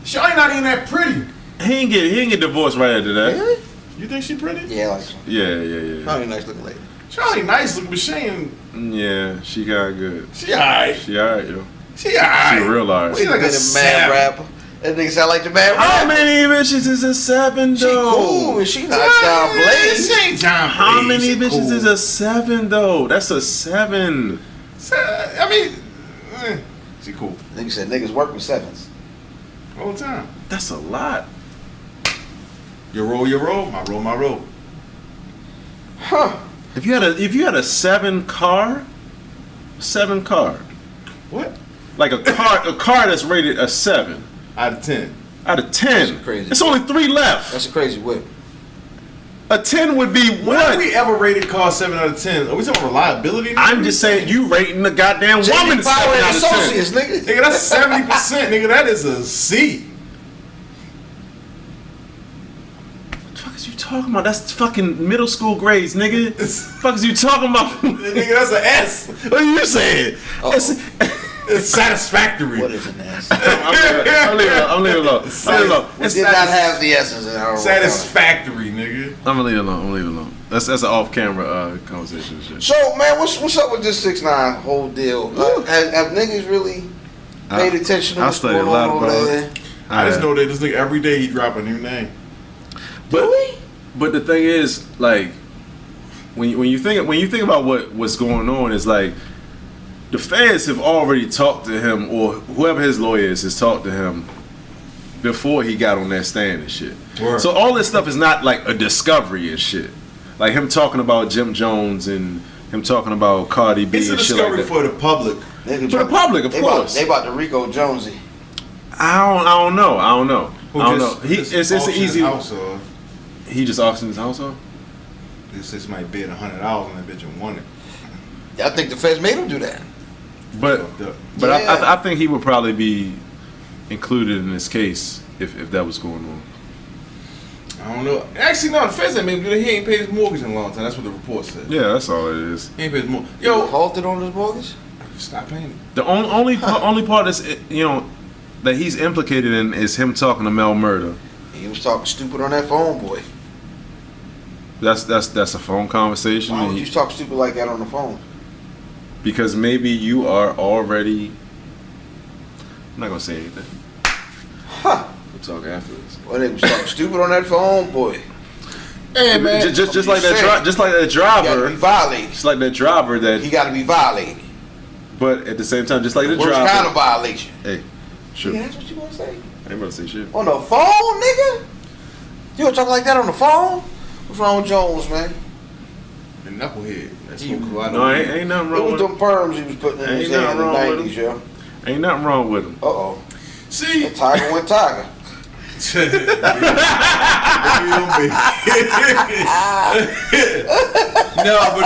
D: Shorty not even that pretty.
B: He didn't get divorced right after that.
C: Really?
D: You think she pretty?
C: Yeah, like
B: Yeah.
C: probably a nice looking lady.
D: Shorty nice looking, but she ain't.
B: Yeah, she got good.
D: She alright.
B: She alright, yo.
D: She alright.
B: She real alright.
D: She like a
C: mad rapper. That nigga sound like the mad rapper.
B: How many bitches is a 7
C: She
B: though?
C: cool and she not John Blaze.
D: She ain't John Blaze.
B: How many
D: She
B: bitches
D: cool.
B: is a 7 though? That's a 7.
D: I mean, she cool
C: Nigga said niggas work with sevens.
D: all the time.
B: That's a lot.
D: Your roll, my roll.
C: Huh.
B: If you had a 7 car,
D: What?
B: like a car that's rated a 7
D: Out of 10.
B: out of 10.
C: That's crazy.
B: It's only 3 left.
C: That's a crazy whip.
B: A 10 would be
D: When have
B: what?
D: we ever rated car 7 out of 10? Are we talking reliability?
B: I'm just saying you rating the goddamn
C: JD
B: woman 7
C: Power and
B: out of 10.
C: Associates, nigga.
D: Nigga, that's 70%. Nigga, that is a C.
B: What the fuck is you talking about? That's fucking middle school grades, nigga. What the fuck is you talking about?
D: Nigga, that's an S.
B: What are you saying?
D: It's satisfactory.
C: What is an ass?
B: I'm leaving it alone.
C: We did not have the essence in our
D: Satisfactory, nigga.
B: I'm gonna leave it alone. That's an off-camera conversation and shit.
C: So, man, what's up with this 6ix9ine whole deal? Have niggas really paid attention to
B: I
C: what's
B: studied
C: going
B: a lot
C: on over
B: about
C: there?
B: it.
D: I just know that this nigga every day he drop a new name.
B: But the thing is, like, when you think about what's going on, is like the feds have already talked to him, or whoever his lawyer is has talked to him before he got on that stand and shit.
D: Word.
B: So all this stuff is not like a discovery and shit. Like him talking about Jim Jones and him talking about Cardi B
D: It's a
B: and shit like
D: discovery
B: that.
D: for the public.
B: For the public, of course.
C: They about to Rico Jonesy.
B: I don't know. I don't know. It's an
D: auctioned
B: easy.
D: his house off.
B: He just auctioned his house off.
D: This might bid $100 on that bitch and won it.
C: I think the feds made him do that.
B: But
C: Yeah.
B: I think he would probably be included in this case if that was going on.
D: I don't know. Actually, no, the feds ain't made him do that. He ain't paid his mortgage in a long time. That's what the report said.
B: Yeah, that's all it is.
D: He ain't paid his mortgage.
C: Yo,
D: Yo,
C: halted on his mortgage?
D: stop paying him.
B: The only part that's that he's implicated in is him talking to Mel Murder.
C: He was talking stupid on that phone, boy.
B: That's a phone conversation.
C: Why
B: and
C: would you talk stupid like that on the phone?
B: because maybe you are already. I'm not gonna say anything.
C: Huh.
B: We'll talk after this.
C: Boy, they was talking stupid on that phone, boy.
D: Hey, man.
B: Just like that driver.
C: He gotta be violated.
B: Just like that driver that.
C: He gotta be violated.
B: But at the same time, just like the
C: Worst
B: driver.
C: kind of violation.
B: Hey, sure.
C: Yeah, that's what you gonna say?
B: I ain't about to say shit.
C: On the phone, nigga? You gonna talk like that on the phone? What's wrong with Jones, man?
D: The knucklehead. That's
C: You-
D: what I
B: No, ain't nothing
C: It
B: wrong
C: was
B: with
C: them
B: him.
C: perms he was putting in
B: Ain't
C: his hand in the
B: nothing wrong with
C: 90s, yo.
B: Ain't nothing wrong with him.
C: Uh-oh.
D: See?
C: That Tiger went Tiger.
D: No, but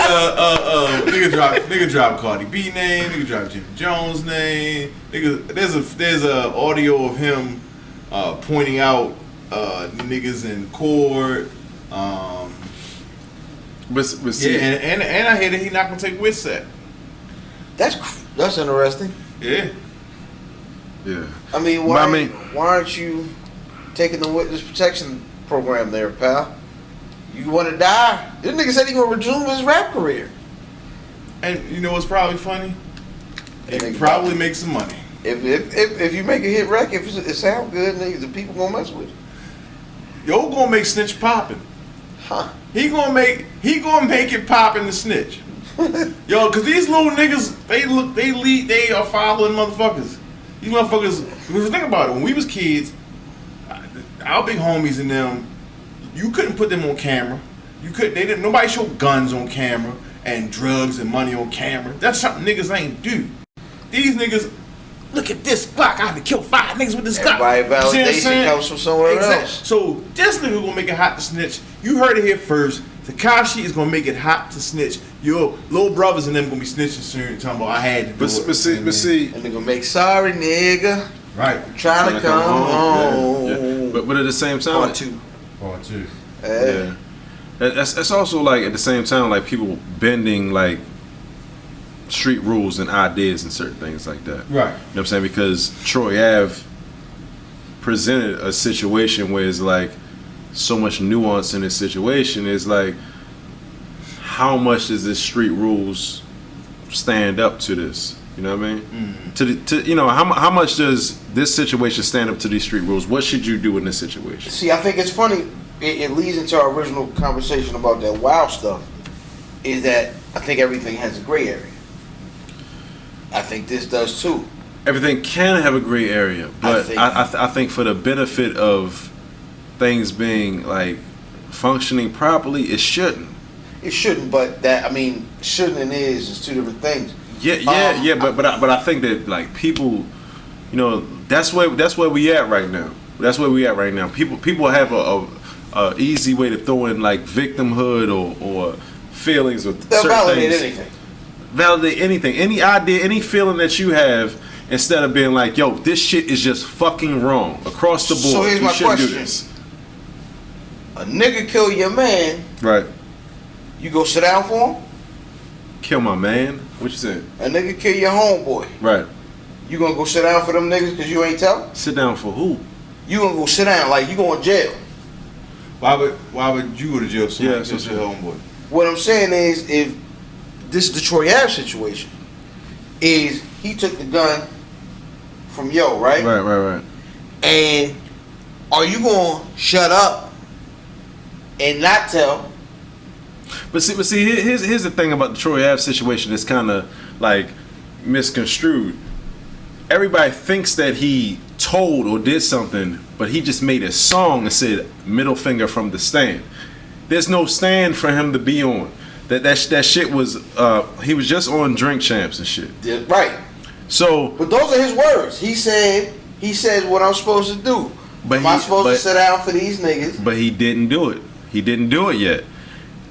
D: nigga drop Cardi B name, nigga drop Jim Jones name. Nigga, there's a audio of him pointing out niggas in court.
B: But see,
D: Yeah, and I hear that he not gonna take Witset.
C: That's interesting.
D: Yeah.
B: yeah.
C: I mean,
B: But
C: why aren't you taking the witness protection program there, pal? You want to die? This nigga said he gonna resume his rap career.
D: And you know what's probably funny?
C: And
D: He probably make some money.
C: If you make a hit record, if it sound good, niggas, the people gonna mess with it.
D: Yo gonna make Snitch poppin'.
C: Huh?
D: he gonna make it pop in the snitch. Yo, cause these little niggas, they are following motherfuckers. These motherfuckers, because think about it, when we was kids, our big homies and them, you couldn't put them on camera. Nobody showed guns on camera and drugs and money on camera. That's something niggas ain't do. These niggas, look at this Glock, I had to kill 5 niggas with this Glock.
C: Everybody validation comes from somewhere else.
D: So this nigga gonna make it hot to snitch. You heard it here first. Tekashi is gonna make it hot to snitch. Your little brothers and them gonna be snitching soon. Talking about I had to do it.
B: But see,
C: and they gonna make sorry nigga.
D: Right.
C: I'm trying to come home.
B: Yeah. But at the same time,
C: Part two.
B: Yeah. That's also like at the same time like people bending like street rules and ideas and certain things like that.
D: Right.
B: You know what I'm saying? Because Troy Ave presented a situation where it's like so much nuance in this situation. It's like how much does this street rules stand up to this? You know what I mean? Mm-hmm. To you know how much does this situation stand up to these street rules? What should you do in this situation?
C: See, I think it's funny. It leads into our original conversation about that wild stuff. Is that I think everything has a gray area. I think this does too.
B: Everything can have a gray area, but I think for the benefit of things being like functioning properly, it shouldn't. It
C: shouldn't, but that shouldn't and is two different things.
B: Yeah, but I think that like people, you know, that's where we at right now. That's where we at right now. People have a easy way to throw in like victimhood or feelings or
C: they'll
B: certain
C: validate
B: things.
C: Anything.
B: Validate anything, any idea, any feeling that you have, instead of being like, yo, this shit is just fucking wrong across the board.
C: So here's my question.
B: Do this.
C: A nigga kill your man.
B: Right.
C: You go sit down for him?
B: Kill my man? What you saying?
C: A nigga kill your homeboy.
B: Right.
C: You gonna go sit down for them niggas because you ain't tell?
B: Sit down for who?
C: You gonna go sit down like you going to jail.
D: Why would you go to jail? So your homeboy.
C: What I'm saying is, if this is the Troy Ave situation, is he took the gun from Yo, right?
B: Right.
C: And are you gonna shut up and not tell?
B: But see, here's the thing about the Troy Ave situation that's kind of like misconstrued. Everybody thinks that he told or did something, but he just made a song and said middle finger from the stand. There's no stand for him to be on. That shit was he was just on Drink Champs and shit.
C: Yeah, right.
B: So,
C: but those are his words. He said what I'm supposed to do. Am I supposed to sit down for these niggas?
B: But he didn't do it. He didn't do it yet.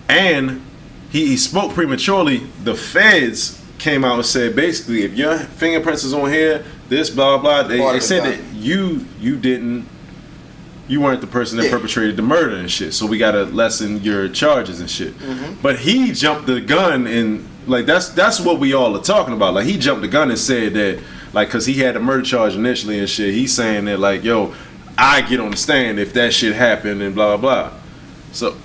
B: And he spoke prematurely. The feds came out and said basically, if your fingerprints is on here, this blah blah. They said that you weren't the person that perpetrated the murder and shit. So we gotta lessen your charges and shit. Mm-hmm. But he jumped the gun and like that's what we all are talking about. Like he jumped the gun and said that like because he had a murder charge initially and shit. He's saying that like yo, I get on the stand if that shit happened and blah blah. So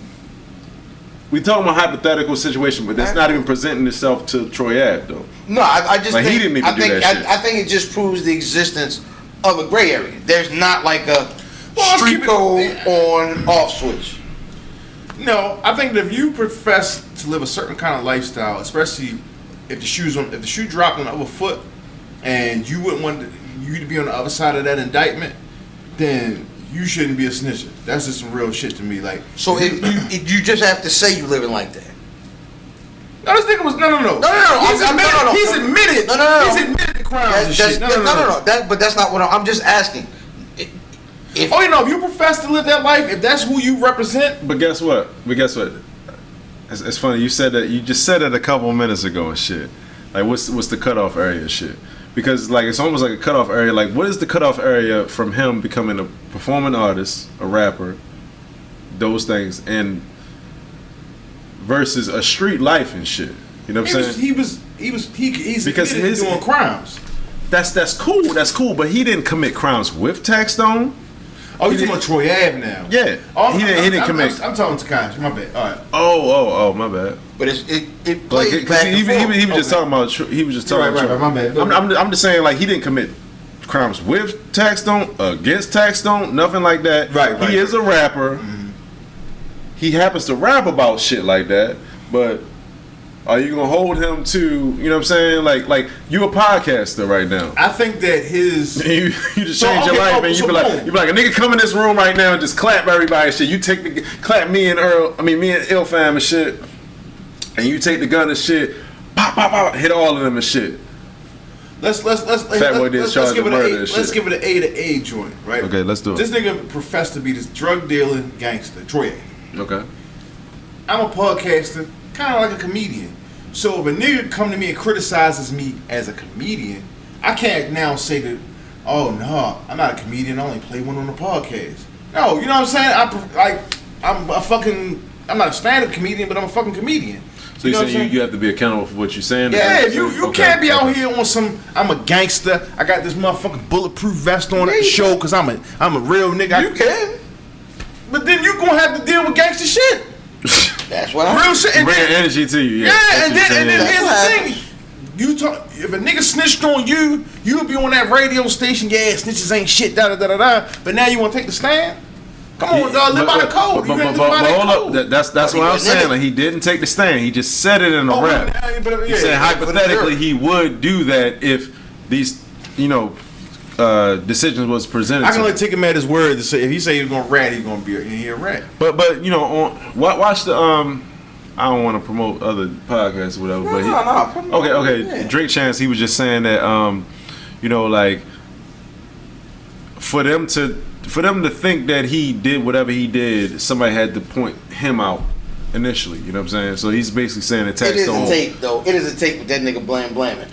B: we talking about hypothetical situation, but that's not even presenting itself to Troy Ave though.
C: No, I just
B: like
C: think,
B: he didn't even do that shit.
C: I think it just proves the existence of a gray area. There's not like a street code on off switch.
D: No, I think that if you profess to live a certain kind of lifestyle, especially if the shoe dropped on the other foot, and you wouldn't want you to be on the other side of that indictment, then you shouldn't be a snitcher. That's just some real shit to me. Like,
C: so if you just have to say you living like that.
D: No, this nigga was no. He's admitted.
C: No.
D: He's admitted to crimes and shit. No.
C: But that's not what I'm just asking.
D: If you profess to live that life, if that's who you represent.
B: But guess what? It's funny. You said that. You just said it a couple of minutes ago and shit. Like, what's the cutoff area and shit? Because like it's almost like a cutoff area. Like, what is the cutoff area from him becoming a performing artist, a rapper, those things, and versus a street life and shit? You know what I'm saying?
D: He's because he's doing crimes.
B: That's cool. But he didn't commit crimes with Taxstone.
D: Oh, you talking about Troy Ave now?
B: Yeah. He didn't commit.
D: I'm talking to Tekashi. My bad. All right.
B: Oh, my bad.
C: But it plays back and
B: he was just talking about. He was just talking about.
D: Right. My bad.
B: I'm just saying like he didn't commit crimes with Taxstone, against Taxstone, nothing like that.
D: Right.
B: He is a rapper. he happens to rap about shit like that, but are you gonna hold him to, you know what I'm saying? Like you a podcaster right now.
D: I think that his
B: you just change your life and you be like a nigga come in this room right now and just clap everybody and shit. You take the clap me and Ill Fam and shit, and you take the gun and shit, pop pop pop, hit all of them and shit.
D: Let's give it an A to A joint, right?
B: Okay, let's do it.
D: This nigga professed to be this drug dealing gangster, Troy.
B: Okay.
D: I'm a podcaster, kind of like a comedian. So if a nigga come to me and criticizes me as a comedian, I can't now say that, oh no, I'm not a comedian. I only play one on the podcast. No, you know what I'm saying? I'm not a stand-up comedian, but I'm a fucking comedian.
B: So you saying you have to be accountable for what you're saying?
D: Yeah, you can't be out here on some. I'm a gangster. I got this motherfucking bulletproof vest on at the show because I'm a real nigga.
C: You can,
D: but then you gonna have to deal with gangster shit.
C: That's what
D: real shit.
B: Bring energy to you.
D: Yeah, and then here's the thing. You talk, if a nigga snitched on you, you'll be on that radio station. Yeah, snitches ain't shit. Da da da da da. But now you want to take the stand? Come on, dog, live by the code.
B: But hold up, that's what I'm saying. Like, he didn't take the stand. He just said it in a rap. He said hypothetically he would do that if these, decisions was presented.
D: I can only take him at his word to say if he say he's gonna rat, he's gonna be a rat.
B: But watch the I don't want to promote other podcasts or whatever. Okay. Yeah. Drake Chance, he was just saying that like for them to think that he did whatever he did, somebody had to point him out initially. You know what I'm saying? So he's basically saying
C: it is a tape, though. It is a tape with that nigga blaming.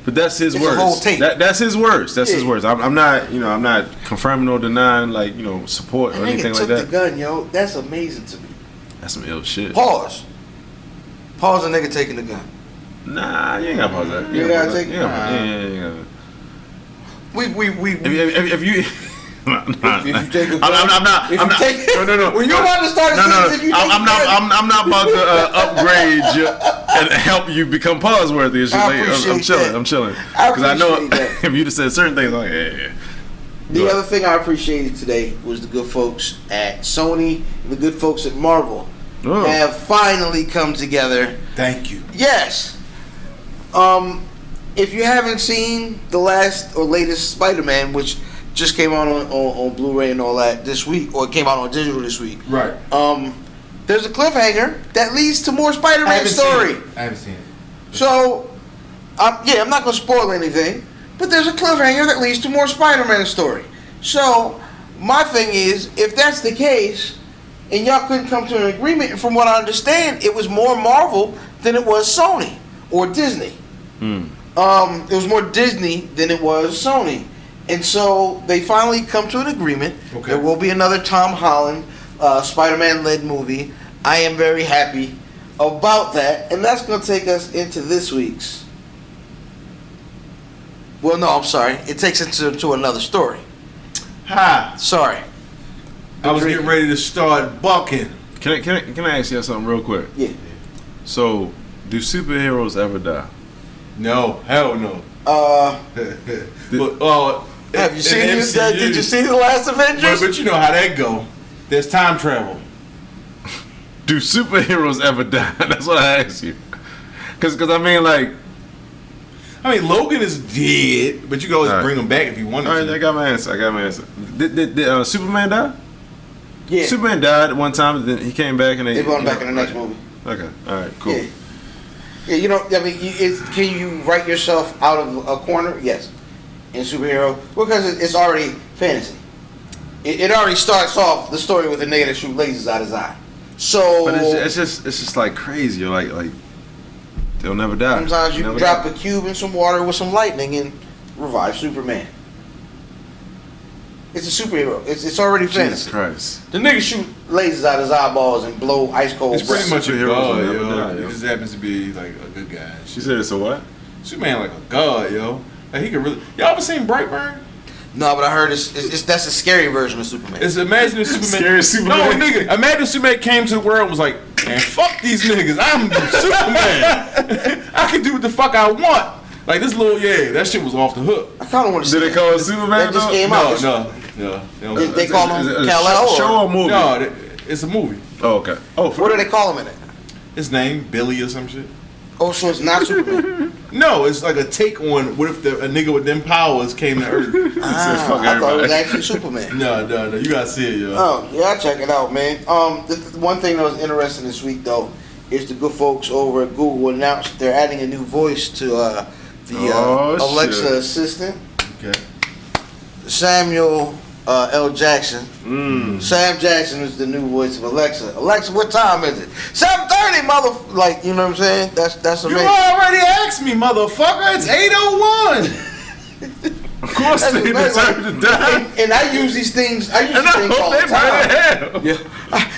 B: But that's his words.
C: A whole tape.
B: That's his words. That's his words. I'm not confirming or denying support or anything like that.
C: Took the gun, yo. That's amazing to me.
B: That's some ill shit.
C: Pause a nigga taking the gun.
B: Nah, you ain't gotta pause that.
C: You gotta take.
B: Yeah.
C: We.
B: If you.
C: I'm not. When you're about to start,
B: I'm not about to upgrade you and help you become pause-worthy. It's just I'm chilling. Because I know if you just said certain things, I'm like, yeah.
C: The other thing I appreciated today was the good folks at Sony and the good folks at Marvel have finally come together.
D: Thank you.
C: Yes. If you haven't seen the last or latest Spider-Man, which just came out on Blu-ray and all that this week, or it came out on digital this week.
D: Right.
C: There's a cliffhanger that leads to more Spider-Man story.
D: I haven't seen it.
C: So, I'm not going to spoil anything, but there's a cliffhanger that leads to more Spider-Man story. So, my thing is, if that's the case, and y'all couldn't come to an agreement, and from what I understand, it was more Marvel than it was Sony or Disney. It was more Disney than it was Sony. And so they finally come to an agreement. Okay. There will be another Tom Holland Spider-Man-led movie. I am very happy about that. And that's going to take us into this week's... Well, no, I'm sorry. It takes us to another story. Sorry.
D: I was getting ready to start bucking.
B: Can I ask you something real quick?
C: Yeah.
B: So, do superheroes ever die?
D: No. Hell no.
C: Have you seen this? Did you see the last Avengers?
D: But you know how that go. There's time travel.
B: Do superheroes ever die? That's what I asked you. Because
D: Logan is dead, but you can always bring him back if you want to.
B: All right, I got my answer. Did Superman die?
C: Yeah.
B: Superman died at one time, then he came back and
C: they brought him back in the next movie.
B: Okay, all right, cool.
C: Yeah, can you write yourself out of a corner? Yes. In superhero, because it's already fantasy. It already starts off the story with a nigga that shoot lasers out his eye. So,
B: but it's just like crazy. You're like they'll never die.
C: Sometimes you can drop a cube in some water with some lightning and revive Superman. It's a superhero. It's already fantasy.
B: Jesus Christ.
C: The nigga shoot lasers out his eyeballs and blow ice cold.
D: It's pretty much a god, yo. He just happens to be like a good guy.
B: She said it's a what?
D: Superman like a god, yo. Like he could really. Y'all ever seen Brightburn?
C: No, but I heard it's that's a scary version of Superman.
D: Imagine if Superman.
B: Scary Superman.
D: No, nigga. Imagine if Superman came to the world and was like, man, fuck these niggas. I'm Superman. I can do what the fuck I want. Like this little, that shit was off the hook.
C: I kind of want to see.
B: Did they call it Superman?
C: That just came out.
D: No.
C: They call him Kal-El?
B: Show or movie?
D: No, it's a movie.
B: Oh, okay. Oh,
C: What do they call him in it?
D: His name Billy or some shit.
C: Oh, so it's not Superman.
D: No, it's like a take on what if a nigga with them powers came to Earth.
C: I thought it was actually Superman.
D: No, you gotta see it, yo.
C: Oh, yeah, I'll check it out, man. The one thing that was interesting this week, though, is the good folks over at Google announced they're adding a new voice to the Alexa assistant.
D: Okay.
C: Samuel L. Jackson. Sam Jackson is the new voice of Alexa. Alexa, what time is it? 7:30, mother. Like, you know what I'm saying? That's
D: You
C: amazing.
D: already asked me, motherfucker. It's 8:01.
B: Of course they deserve to die.
C: And I use these things. I use
B: And
C: these
B: I
C: things all
B: hope
C: the
B: they burn
C: time.
B: in hell.
C: Yeah.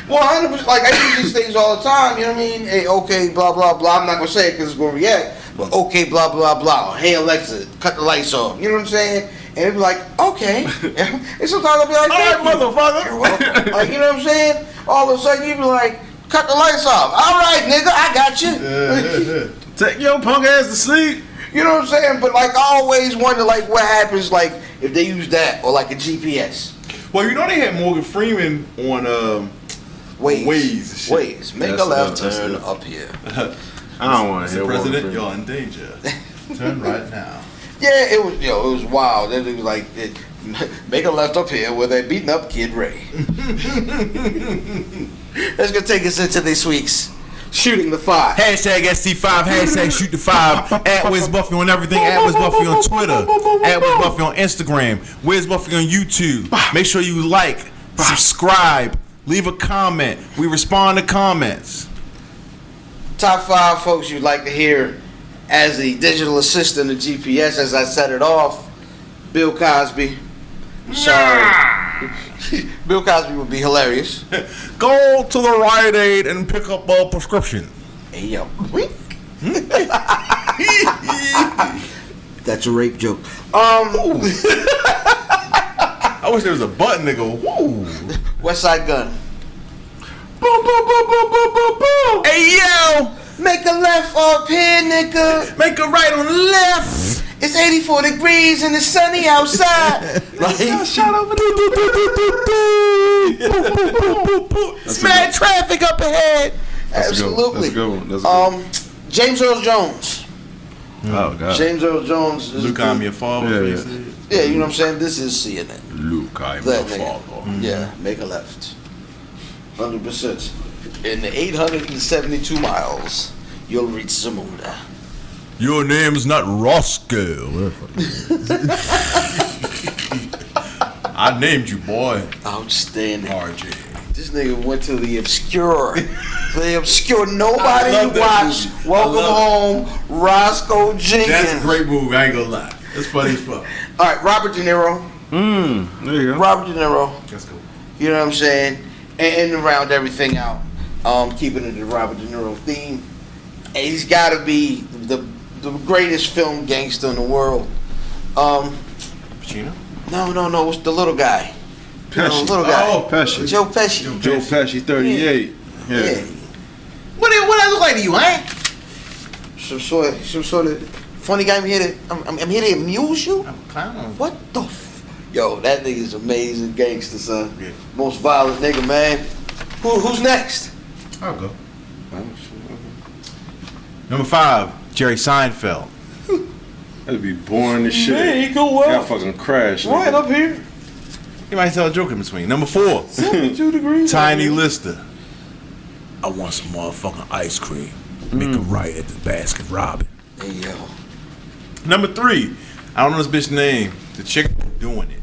C: Well, 100%. Like, I use these things all the time. You know what I mean? Hey, okay, blah blah blah. I'm not gonna say it because it's gonna react. But okay, blah blah blah. Hey Alexa, cut the lights off. You know what I'm saying? And it'd be like, okay. And sometimes I'll be like,
B: All right,
C: thank you.
B: motherfucker.
C: You're welcome. Like, you know what I'm saying? All of a sudden you'd be like, cut the lights off. All right, nigga, I got you.
B: Take your punk ass to sleep.
C: You know what I'm saying? But like, I always wonder, like, what happens, like, if they use that or like a GPS.
D: Well, you know they had Morgan Freeman on Waze. and shit.
C: Waze. Make
B: That's
C: a left
B: that's
C: turn
B: good.
C: up here.
B: I don't want to
D: Mr.
B: hear
D: President,
B: one.
D: you're in danger. Turn right now.
C: Yeah, it was wild. It was like, make a left up here where they're beating up Kid Ray. That's gonna take us into this week's Shooting the Five.
D: Hashtag SC5, hashtag shoot the 5, at Wiz Buffy on everything, at Wiz Buffy on Twitter, at Wiz Buffy on Instagram, Wiz Buffy on YouTube. Make sure you like, subscribe, leave a comment. We respond to comments.
C: Top 5 folks you'd like to hear as the digital assistant of GPS, as I set it off. Bill Cosby. I'm sorry. Bill Cosby would be hilarious.
D: Go to the Rite Aid and pick up a prescription.
C: Hey, yo. Wink. That's a rape joke.
D: I wish there was a button that go, woo.
C: West Side Gun.
B: Boom, boom, boom, boom, boom, boom, boom.
D: Hey, yo.
C: Make a left up here, nigga.
D: Make a right on the left.
C: It's 84 degrees and it's sunny outside. Like,
B: Shut up.
D: Mad traffic up ahead.
C: absolutely.
B: That's a good one. That's a good one.
C: James Earl Jones.
B: Oh, God.
C: James Earl Jones. Is
D: Luke,
C: the-
D: I'm your father.
B: Yeah,
C: Yeah, you know what I'm saying? This is CNN.
B: Luke, I'm
C: That
B: your
C: nigga.
B: father.
C: Yeah, make a left. 100%. In 872 miles, you'll reach Zamunda.
D: Your name's not Roscoe. I named you, boy.
C: Outstanding.
D: RJ.
C: This nigga went to the obscure. The obscure. Nobody
D: I love that
C: watched
D: movie.
C: Welcome Home, Roscoe Jenkins.
D: That's a great movie. I ain't gonna lie. It's funny as fuck.
C: All right, Robert De Niro.
B: There you go.
C: Robert De Niro.
D: That's cool.
C: You know what I'm saying? And round everything out, keeping it the Robert De Niro theme. And he's got to be the greatest film gangster in the world.
D: Pacino?
C: No, it's the little guy.
B: Pesci.
C: Little guy.
B: Oh, Pesci.
C: Joe Pesci.
B: Joe Pesci, 38.
C: Yeah.
B: Yeah.
D: What I look like to you, eh?
C: Some sort of funny guy. I'm here to amuse you.
D: I'm a clown.
C: What the? Yo, that nigga's amazing gangster, son.
D: Yeah.
C: Most violent nigga, man. Who's next?
D: I'll go. Number 5, Jerry Seinfeld.
B: That'd be boring as shit.
C: Man, he go well.
B: Got fucking crash.
C: Right up here.
D: You might tell a joke in between. Number 4,
C: 72 degrees.
D: Tiny Lister. I want some motherfucking ice cream. Make a right at the Baskin Robbins.
C: Hey, yo.
D: Number 3, I don't know this bitch name. The chick doing it.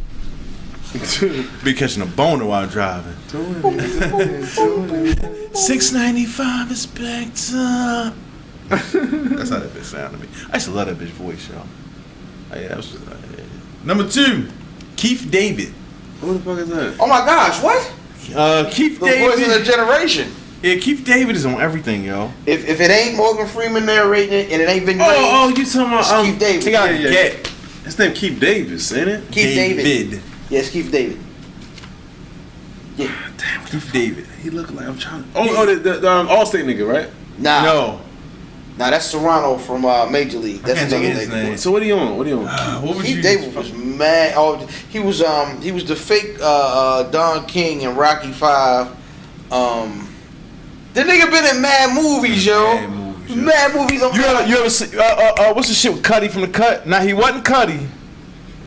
D: Be catching a boner while driving. 695 is backed up. That's how that bitch sounded to me. I used to love that bitch voice, y'all. Yeah, that was, Number 2, Keith David.
B: Who the fuck is that?
C: Oh my gosh, what?
D: Keith
C: The voice of the
D: David.
C: generation.
D: Yeah, Keith David is on everything, yo.
C: If it ain't Morgan Freeman narrating it and it ain't Ving
B: Oh,
C: Rhames,
B: you talking about
C: it's Keith David.
D: He got a
B: Yeah.
D: get.
B: His name Keith Davis, ain't it?
C: Keith David.
D: David.
C: Yes, Keith David. Yeah.
B: Damn, what
D: Keith David.
B: he look like? I'm trying to. Oh, the Allstate nigga, right?
C: Nah.
D: No.
C: Nah, that's Serrano from Major League. That's
D: can't
C: another
D: think of his
C: nigga.
D: name.
B: So what are you on? What are you on?
D: What would
C: Keith
D: you
C: David was mad. Oh, he was the fake Don King in Rocky 5. The nigga been in mad movies, yo. Mad movies.
D: You ever see, what's the shit with Cuddy from the Cut? Nah, he wasn't Cuddy.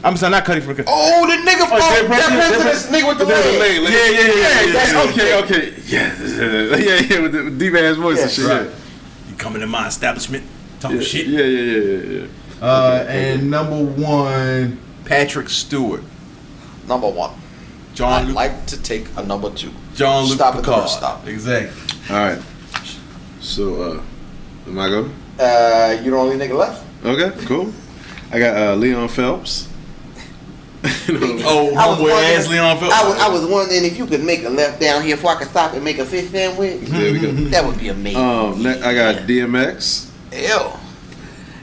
D: I'm sorry, not Cuddy from the Cut.
C: Oh, the nigga from that president's nigga with the leg.
D: Yeah. Okay. Yeah, with the deep ass voice and shit.
C: Right.
D: You coming to my establishment, talking shit.
B: Yeah.
D: And number 1, Patrick Stewart.
C: Number 1. I'd like to take a number 2.
D: John-Luc
C: Stop
D: Picard.
C: It, stop.
D: Exactly.
B: All right. So, am I going?
C: You the only nigga left.
B: Okay, cool. I got Leon Phelps.
D: Homeboy ass Leon Phelps.
C: I was wondering if you could make a left down here before I could stop and make a fish sandwich.
B: There we go.
C: That would be amazing.
B: I got DMX.
C: Ew.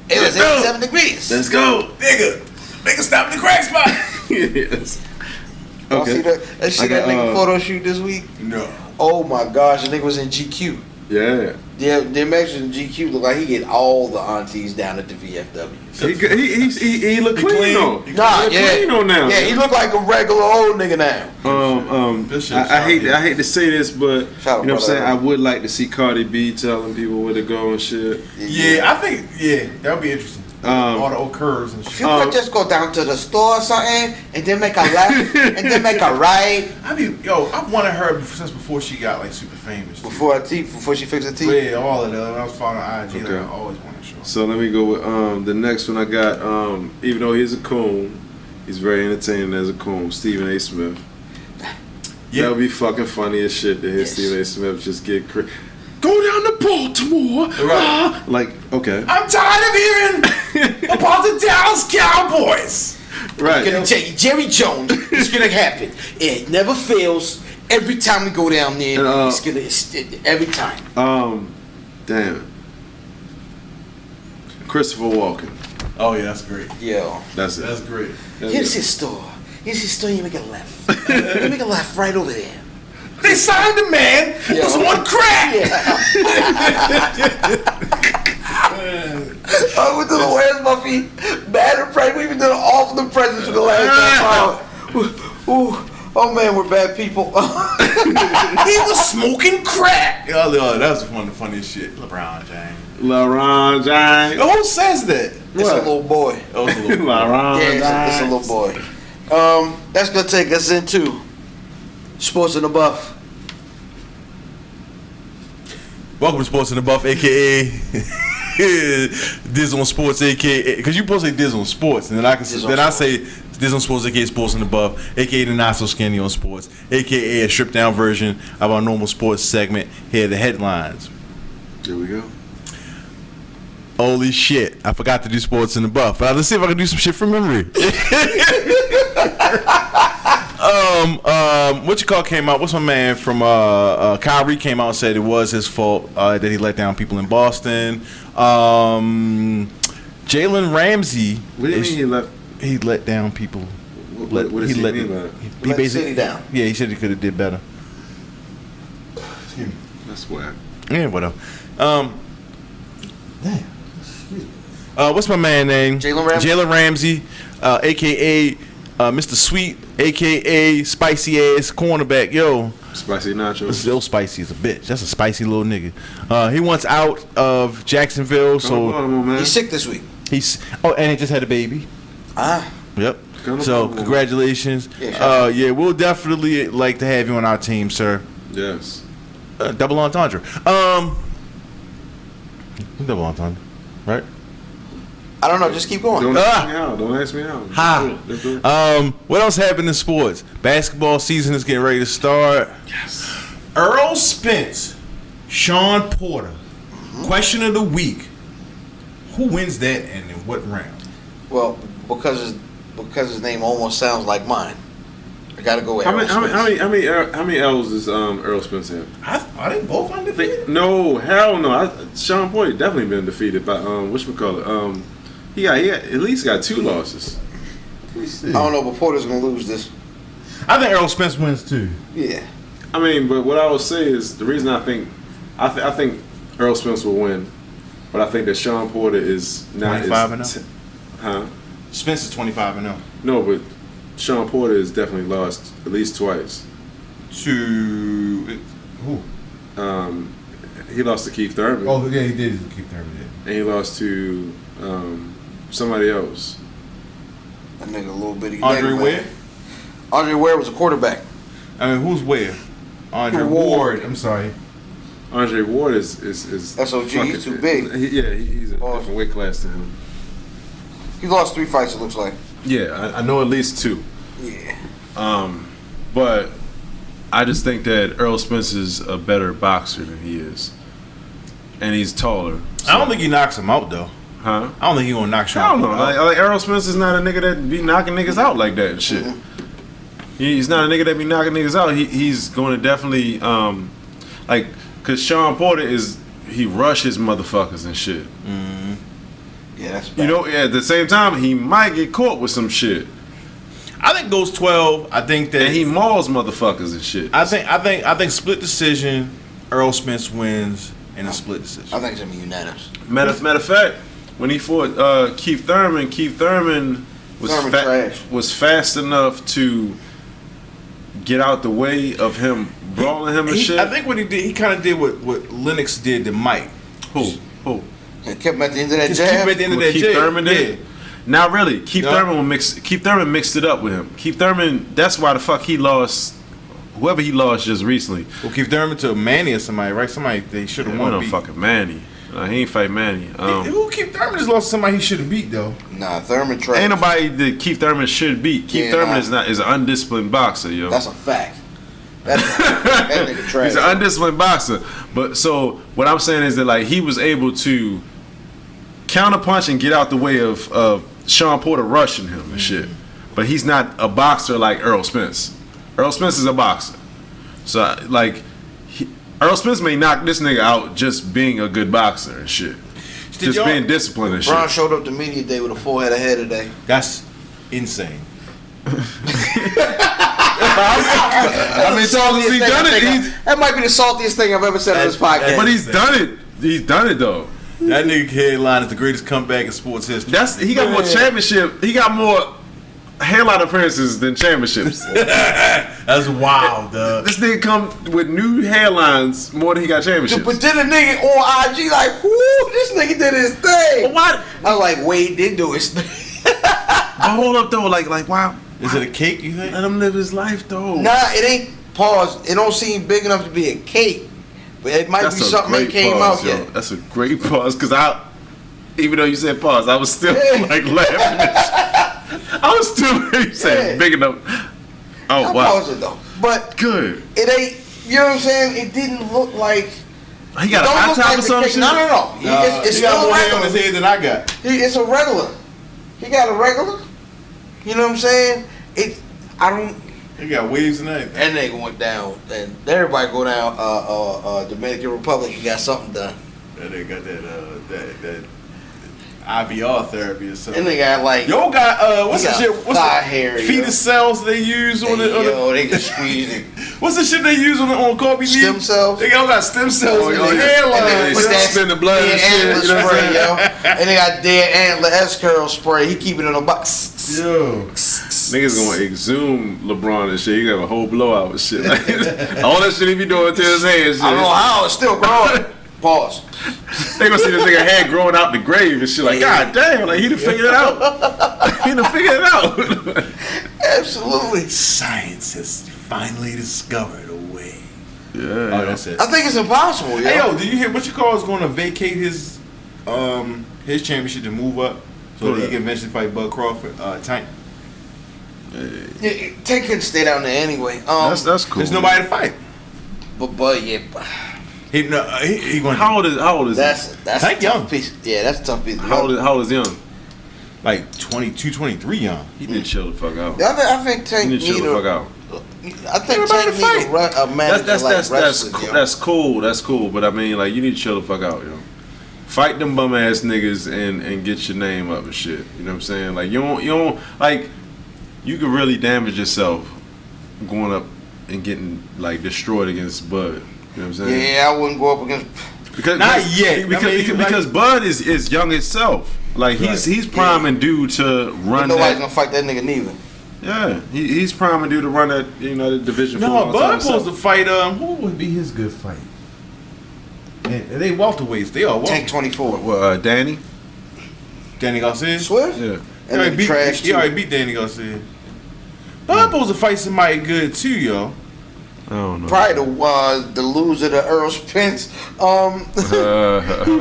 C: It was 87 degrees.
B: Let's go, nigga. Make a stop in the crack spot. Yes.
C: Y'all
B: Okay.
C: see that shit that nigga photo shoot this week?
D: No.
C: Oh my gosh, the nigga was in GQ.
B: Yeah.
C: Yeah, DMX in GQ look like he get all the aunties down at the VFW.
B: He look clean though. Clean on now.
C: Yeah, he look like a regular old nigga now.
B: I hate to say this, but
C: Shout out,
B: you know what I'm saying.
C: brother.
B: I would like to see Cardi B telling people where to go and shit.
D: Yeah, I think that would be interesting. All the old curves and
C: If
D: shit.
C: you could just go down to the store or something and then make a left and then make a right
D: I wanted her since before she got like super famous.
C: before she fixed her teeth.
D: Yeah, all of that. When I was following IG,
B: Okay.
D: I always wanted to show.
B: So let me go with the next one. I got even though he's a coon, he's very entertaining as a coon. Stephen A. Smith.
D: Yeah.
B: That would be fucking funny as shit to hear
C: Yes.
B: Stephen A. Smith just get go down to Baltimore.
D: Right.
B: Like, okay.
D: I'm tired of hearing about the Dallas Cowboys.
B: Right.
C: I'm gonna tell you, Jerry Jones, it's gonna happen. It never fails. Every time we go down there, every time.
B: Damn. Christopher Walken.
D: Oh yeah, that's great.
C: Yeah.
B: That's it.
D: That's great.
C: Here's his store. You make a left. You make a left right over there.
D: They signed a man who's on crack.
C: Oh, we did the Where's Buffy? Bad and Frank. We even did all of the presents for the last time. Ooh. Oh man, we're bad people.
D: He was smoking crack. Oh, that was one of the funniest shit. LeBron James. Who says that?
C: It's a little boy.
D: Oh, it's a little boy.
C: Yeah, it's a little boy. That's gonna take us into Sports in the Buff.
D: Welcome to Sports in the Buff, aka Diz on Sports, aka because you supposed to say Diz on Sports, and then I say Diz on Sports, aka Sports in the Buff, aka the Not So Skinny on Sports, aka a stripped down version of our normal sports segment. Here are the headlines.
B: Here we go.
D: Holy shit! I forgot to do Sports in the Buff. Let's see if I can do some shit from memory. What you call came out? What's my man from Kyrie came out and said it was his fault that he let down people in Boston. Jalen Ramsey.
B: What do you mean
D: he let down people?
B: What does he mean by that?
D: He
C: Let
D: basically
C: the city down.
D: Yeah, he said he could have did better.
B: That's whack.
D: Yeah, whatever. What's my man name?
C: Jalen Ramsey?
D: aka Mr. Sweet, aka spicy ass cornerback. Yo,
B: Spicy nachos.
D: still spicy as a bitch. That's a spicy little nigga. He wants out of Jacksonville, so
C: He's sick this week.
D: and he just had a baby. Yep. So congratulations.
C: Yeah,
D: we'll definitely like to have you on our team, sir.
B: Yes.
D: Double entendre. Double entendre, right?
C: I don't know. Just keep going.
B: Don't ask me how. Don't ask me how.
D: Ha.
B: Let's do it.
D: What else happened in sports? Basketball season is getting ready to start.
B: Yes.
D: Earl Spence, Sean Porter, question of the week. Who wins that and in what round?
C: Well, because his name almost sounds like mine, I gotta go with
B: How
C: Errol Spence.
B: many L's does Earl Spence have?
D: Are they both undefeated?
B: No, hell no. Sean Porter definitely been defeated by whatchamacallit. He at least got 2 losses.
C: I don't know, but Porter's gonna lose this.
D: I think Earl Spence wins too.
C: Yeah.
B: I mean, but what I would say is the reason I think Earl Spence will win, but I think that Sean Porter is not
D: 25-0.
B: Huh?
D: Spence is 25-0.
B: No, but Sean Porter has definitely lost at least twice.
D: To who?
E: He lost to Keith Thurman.
D: Oh yeah, he did. Keith Thurman did.
E: And he lost to somebody else.
C: That nigga a little bitty.
D: Andre Ware?
C: Andre Ware was a quarterback.
D: I mean, who's Ware? Andre Ward. I'm sorry.
E: Andre Ward is
C: SOG. He's too big.
E: He's a different weight class than him.
C: He lost 3 fights. It looks like.
E: Yeah, I know at least 2.
C: Yeah.
E: But I just think that Earl Spence is a better boxer than he is, and he's taller. So.
D: I don't think he knocks him out though.
E: Huh?
D: I don't think he gonna knock Sean.
E: I don't know.
D: out.
E: Like Earl Spence is not a nigga that be knocking niggas out like that and shit. He's not a nigga that be knocking niggas out. He's going to definitely cause Sean Porter he rushes motherfuckers and shit.
C: Mm-hmm. Yeah, that's bad.
E: You know, at the same time he might get caught with some shit.
D: I think goes 12. I think that
E: And he mauls motherfuckers and shit.
D: I think split decision. Earl Spence wins in a split decision.
C: I think it's gonna be unanimous.
E: Matter of fact, when he fought Keith Thurman was fast enough to get out the way of him brawling him and shit.
D: I think what he did, he kind of did what Lennox did to Mike.
E: Who?
C: Yeah, kept him at the end of that
D: Just keep
C: jab.
D: him at the end of
E: What
D: that
E: Keith
D: jab.
E: Thurman did?
D: Yeah.
E: Not really. Keith Thurman mixed it up with him. Keith Thurman, that's why the fuck he lost. Whoever he lost just recently.
D: Well, Keith Thurman to Manny or somebody, right? Somebody they should have won.
E: No fucking Manny. He ain't fight Manny.
D: Who Keith Thurman just lost to somebody he should have beat though?
C: Nah, Thurman trash.
E: Ain't nobody that Keith Thurman should beat. Keith Thurman is an undisciplined boxer, yo.
C: That's a fact. That nigga trash.
E: He's an undisciplined boxer. But so what I'm saying is that like he was able to counterpunch and get out the way of Sean Porter rushing him and shit. But he's not a boxer like Earl Spence. Earl Spence is a boxer. So like Earl Spence may knock this nigga out just being a good boxer and shit. Just being disciplined and shit.
C: Brown showed up to media day with a full head of hair today.
D: That's insane.
E: I mean, he done it.
C: That might be the saltiest thing I've ever said on this podcast.
E: But he's done it. He's done it though.
D: That nigga headline is the greatest comeback in sports history.
E: He got more championship. He got more headline appearances than championships.
D: That's wild, dog.
E: This nigga come with new headlines more than he got championships.
C: But then a nigga on IG like, whoo, this nigga did his thing.
E: What?
C: I was like, Wade did do his thing.
E: But hold up though, like wow.
D: Is it a cake, you think?
E: Let him live his life though.
C: Nah, it ain't. Pause. It don't seem big enough to be a cake, but it might be something that came out yet.
E: That's a great pause, cause even though you said pause, I was still like laughing. I was still you said big enough. Oh
C: I
E: wow.
C: paused it though, but
E: good.
C: it ain't. You know what I'm saying? It didn't look like.
E: He got a high top or something.
C: No. It's
D: he got
C: still
D: more
C: a
D: hair on
C: regular.
D: his head than I got.
C: It's a regular. He got a regular. You know what I'm saying? I don't.
D: He got waves and everything.
C: That nigga went down, and everybody go down. Dominican Republic, he got something done.
D: That nigga got that IVR therapy or something.
C: And they got like
D: Yo got what's the shit? What's
C: thigh
D: the
C: hair,
D: fetus cells they use on the
C: they can squeeze it.
D: what's the shit they use on Kobe Lee?
C: Stem cells.
D: They all got stem cells in
E: yeah.
D: their hairline.
C: And they put that
E: spin the blood and shit,
C: antler
E: you know what I'm
C: spray, yo. And they got dead antler S-curl spray. He keep it in a box.
D: Yo.
E: Niggas gonna exhume LeBron and shit. He got a whole blowout and shit. Like, all that shit he be doing to his hands.
C: I don't know how it's still growing. Pause.
E: They gonna see this nigga head growing out the grave and shit. Like, God damn, like he done figured it out. He done figured it out.
C: Absolutely.
D: Science has finally discovered a way.
E: Yeah.
D: Oh, that's it.
C: I think it's impossible, yo.
D: Hey yo, did you hear what you call is going to vacate his championship to move up so that he can eventually fight Bud Crawford? Tank.
C: Yeah, Tank couldn't stay down there anyway.
E: That's cool.
D: There's nobody to fight.
C: But yeah.
D: He going.
E: How old is
C: That's
D: Tank
C: a tough
D: young.
C: piece. Yeah, that's a tough piece.
E: How old is Young?
D: like 22, 23 young.
E: He need to chill the fuck out.
C: I think Tank
E: He need to chill the fuck out.
C: I think Tank need a manager
E: That's
C: wrestling, yo.
E: that's cool. That's cool. But I mean, like, you need to chill the fuck out, yo. Fight them bum ass niggas and get your name up and shit. You know what I'm saying? Like, you don't like. You could really damage yourself going up and getting like destroyed against Bud. You know what I'm saying?
C: Yeah, I wouldn't go up against.
E: Because
D: Not yet.
E: Because Bud is young itself. Like he's priming due to run.
C: Nobody's
E: that.
C: gonna fight that nigga neither.
E: Yeah, he's priming due to run that the division.
D: No,
E: for
D: Bud supposed to fight. Who would be his good fight? They welterweights. They are
C: Tank
D: welterweights.
C: 24.
E: Well, Danny.
D: Danny Garcia.
C: Swift?
E: Yeah.
C: And then trash
D: He
C: too.
D: already beat Danny Garcia. But I'm supposed to fight somebody good too, yo.
E: I don't know.
C: Probably the loser to Earl Spence. He gonna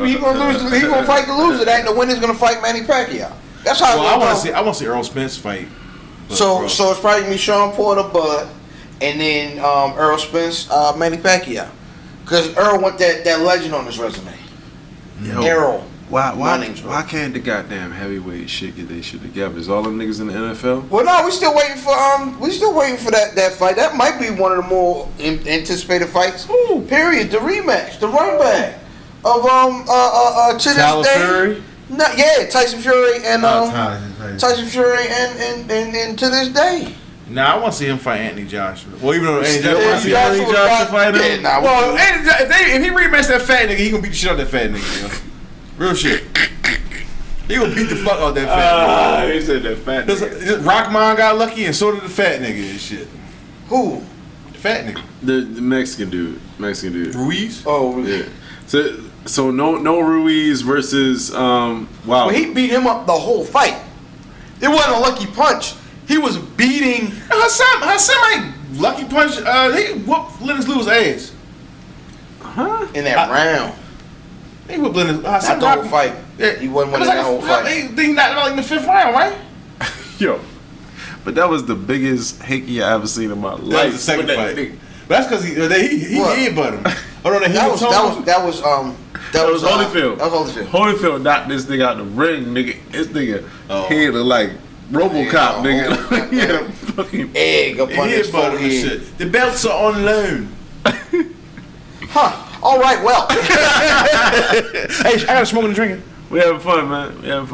C: lose. He gonna fight the loser. That and the winner's gonna fight Manny Pacquiao. That's how.
D: Well, I want to see Earl Spence fight.
C: So it's probably gonna be Sean Porter, Bud, and then Earl Spence, Manny Pacquiao, because Earl want that legend on his resume.
E: Yo,
C: Errol.
E: Why can't the goddamn heavyweight shit get their shit together? Is all them niggas in the NFL?
C: Well, no, we still waiting for that fight. That might be one of the more anticipated fights.
D: Ooh.
C: Period. The rematch, the run back of to
D: Tyler
C: this day.
D: Fury?
C: No, yeah, Tyson Fury and
D: Tyson
C: Fury and to this day.
D: Nah, I want to see him fight Anthony Joshua. Well, even though Anthony
C: Still
D: Joshua,
C: Anthony Joshua
D: fight him.
C: yeah, nah,
D: Well, if he rematch that fat nigga, he gonna beat the shit out of that fat nigga. Yo. Real shit. He gonna beat the fuck out that fat nigga.
E: He said that fat nigga.
D: Rockman got lucky, and so did the fat nigga and shit.
C: Who?
D: The fat nigga.
E: The Mexican dude.
D: Ruiz.
C: Oh,
E: Yeah. So no Ruiz versus wow.
C: Well, he beat him up the whole fight. It wasn't a lucky punch. He was beating.
D: Hassan ain't lucky punch. He whooped Lennox Lewis' ass.
C: In that round.
D: He whooped Lennox.
C: Not the whole fight. He wasn't winning that whole fight.
D: He knocked him out in the 5th round, right?
E: Yo. But that was the biggest hickey I ever seen in my life.
D: That was the second fight.
E: Nigga.
D: That's because he headbutted him. Oh no,
C: That was
E: Holyfield.
C: That was Holyfield.
E: Holyfield knocked this nigga out the ring, nigga. This nigga head look like RoboCop,
C: Yeah,
E: nigga. He had a fucking
C: Egg up on his
D: headbutted him and
C: forehead.
D: shit. The belts are on loan.
C: Huh. All right. Well.
D: Hey, I got smoking and drinking.
E: We having fun, man. I don't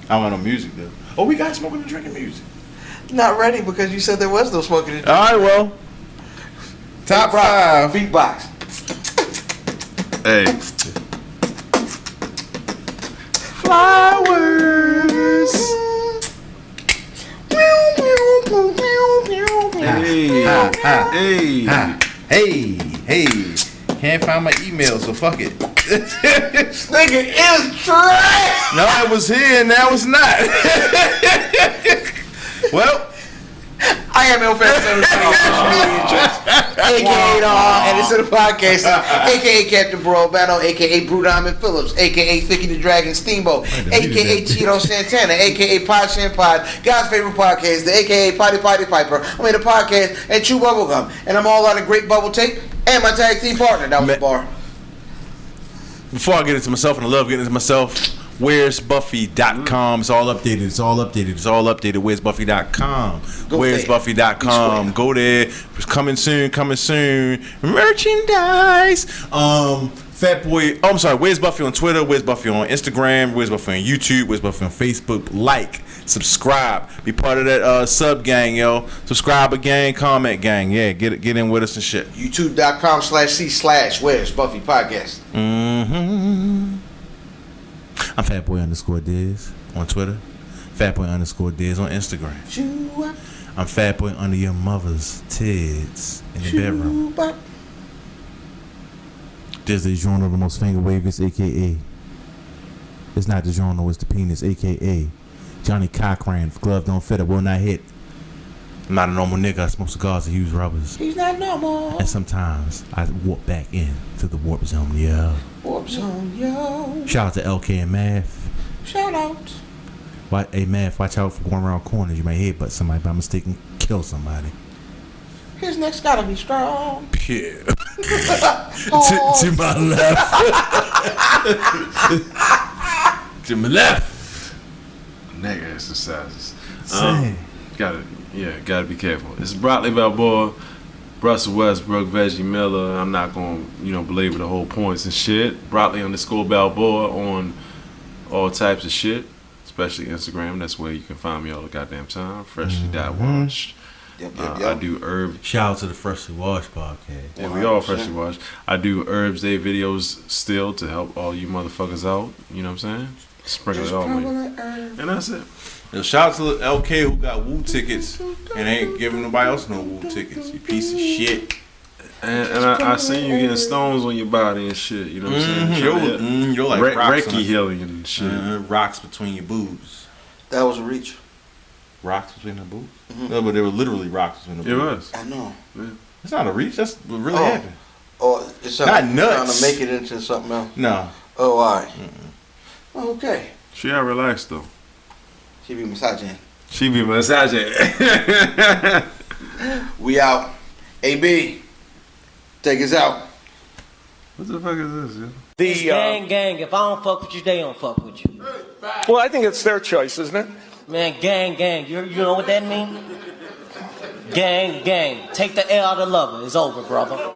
D: want no music though. Oh, we got smoking and drinking music.
C: Not ready because you said there was no smoking.
D: All right, well. Top 5
C: beatbox.
E: Hey. Flowers.
D: Hey. Can't find my email, so fuck it.
C: This nigga is trash.
D: No, it was here, now it's not. Well,
C: I am El Fan aka the Anderson the podcast, aka Captain Bro Battle, aka Brew Diamond Phillips, aka Thicky the Dragon Steamboat, aka Tito Santana, aka Pod Shan Pod, God's favorite podcast, the aka Potty Piper. I'm in the podcast and Chew Bubblegum, and I'm all out of great bubble tape and my tag team partner. That was the bar.
D: before I get into myself, and I love getting into myself, where's Buffy.com? It's all updated. Where's Buffy.com? Where's Buffy.com? Go there. It's coming soon. Merchandise. Fat Boy. Oh, I'm sorry. Where's Buffy on Twitter? Where's Buffy on Instagram? Where's Buffy on YouTube? Where's Buffy on Facebook? Like, subscribe, be part of that sub gang, yo. Subscriber gang, comment gang. Yeah, get in with us and shit.
C: YouTube.com/C/Where's Buffy Podcast.
D: Mm-hmm. I'm Fatboy_Diz on Twitter. Fatboy_Diz on Instagram. I'm Fatboy under your mother's tits in the bedroom. This is the genre of the most finger wavers, aka. It's not the genre, it's the penis, aka. Johnny Cochran, if glove don't fit, it will not hit. I'm not a normal nigga, I smoke cigars and use rubbers.
C: He's not normal.
D: And sometimes I warp back in to the warp zone, yo.
C: Warp zone, yo.
D: Shout out to LK and Math.
C: Shout out.
D: Hey, Math, watch out for going around corners. You might headbutt somebody by mistake and kill somebody.
C: His neck's gotta be strong.
D: Yeah. to my left. To my left.
E: Neck exercises. Gotta be careful. It's Broccoli Balboa, Russell Westbrook, Veggie Miller. I'm not gonna, belabor the whole points and shit. Broccoli_Balboa on all types of shit, especially Instagram. That's where you can find me all the goddamn time. Freshly washed.
C: Yep.
E: I do herb.
D: Shout out to the Freshly Washed podcast.
E: Yeah, we all freshly washed. I do Herbs Day videos still to help all you motherfuckers out. You know what I'm saying? Sprinkle it all in. And that's it.
D: Yo, shout out to LK who got Woo tickets and ain't giving nobody else no Woo tickets. You piece of shit.
E: And I seen you getting stones on your body and shit. You know what I'm saying?
D: You're like rocks
E: Reiki healing and shit.
D: Rocks between your boobs.
C: That was a reach.
D: Rocks between the boobs? No, but they were literally rocks between the boobs.
E: It was.
C: I know.
E: Yeah.
D: It's not a reach. That's what really happened.
C: Oh, it's
D: Not nuts.
C: trying to make it into something else.
D: No.
C: Oh, all right. Okay.
E: She got relaxed though.
C: She be massaging.
E: She be massaging.
C: We out. AB, take us out.
E: What the fuck is this, yo?
F: It's gang. If I don't fuck with you, they don't fuck with you.
G: Well, I think it's their choice, isn't it?
F: Man, gang. You know what that mean? Gang. Take the L out of lover. It's over, brother.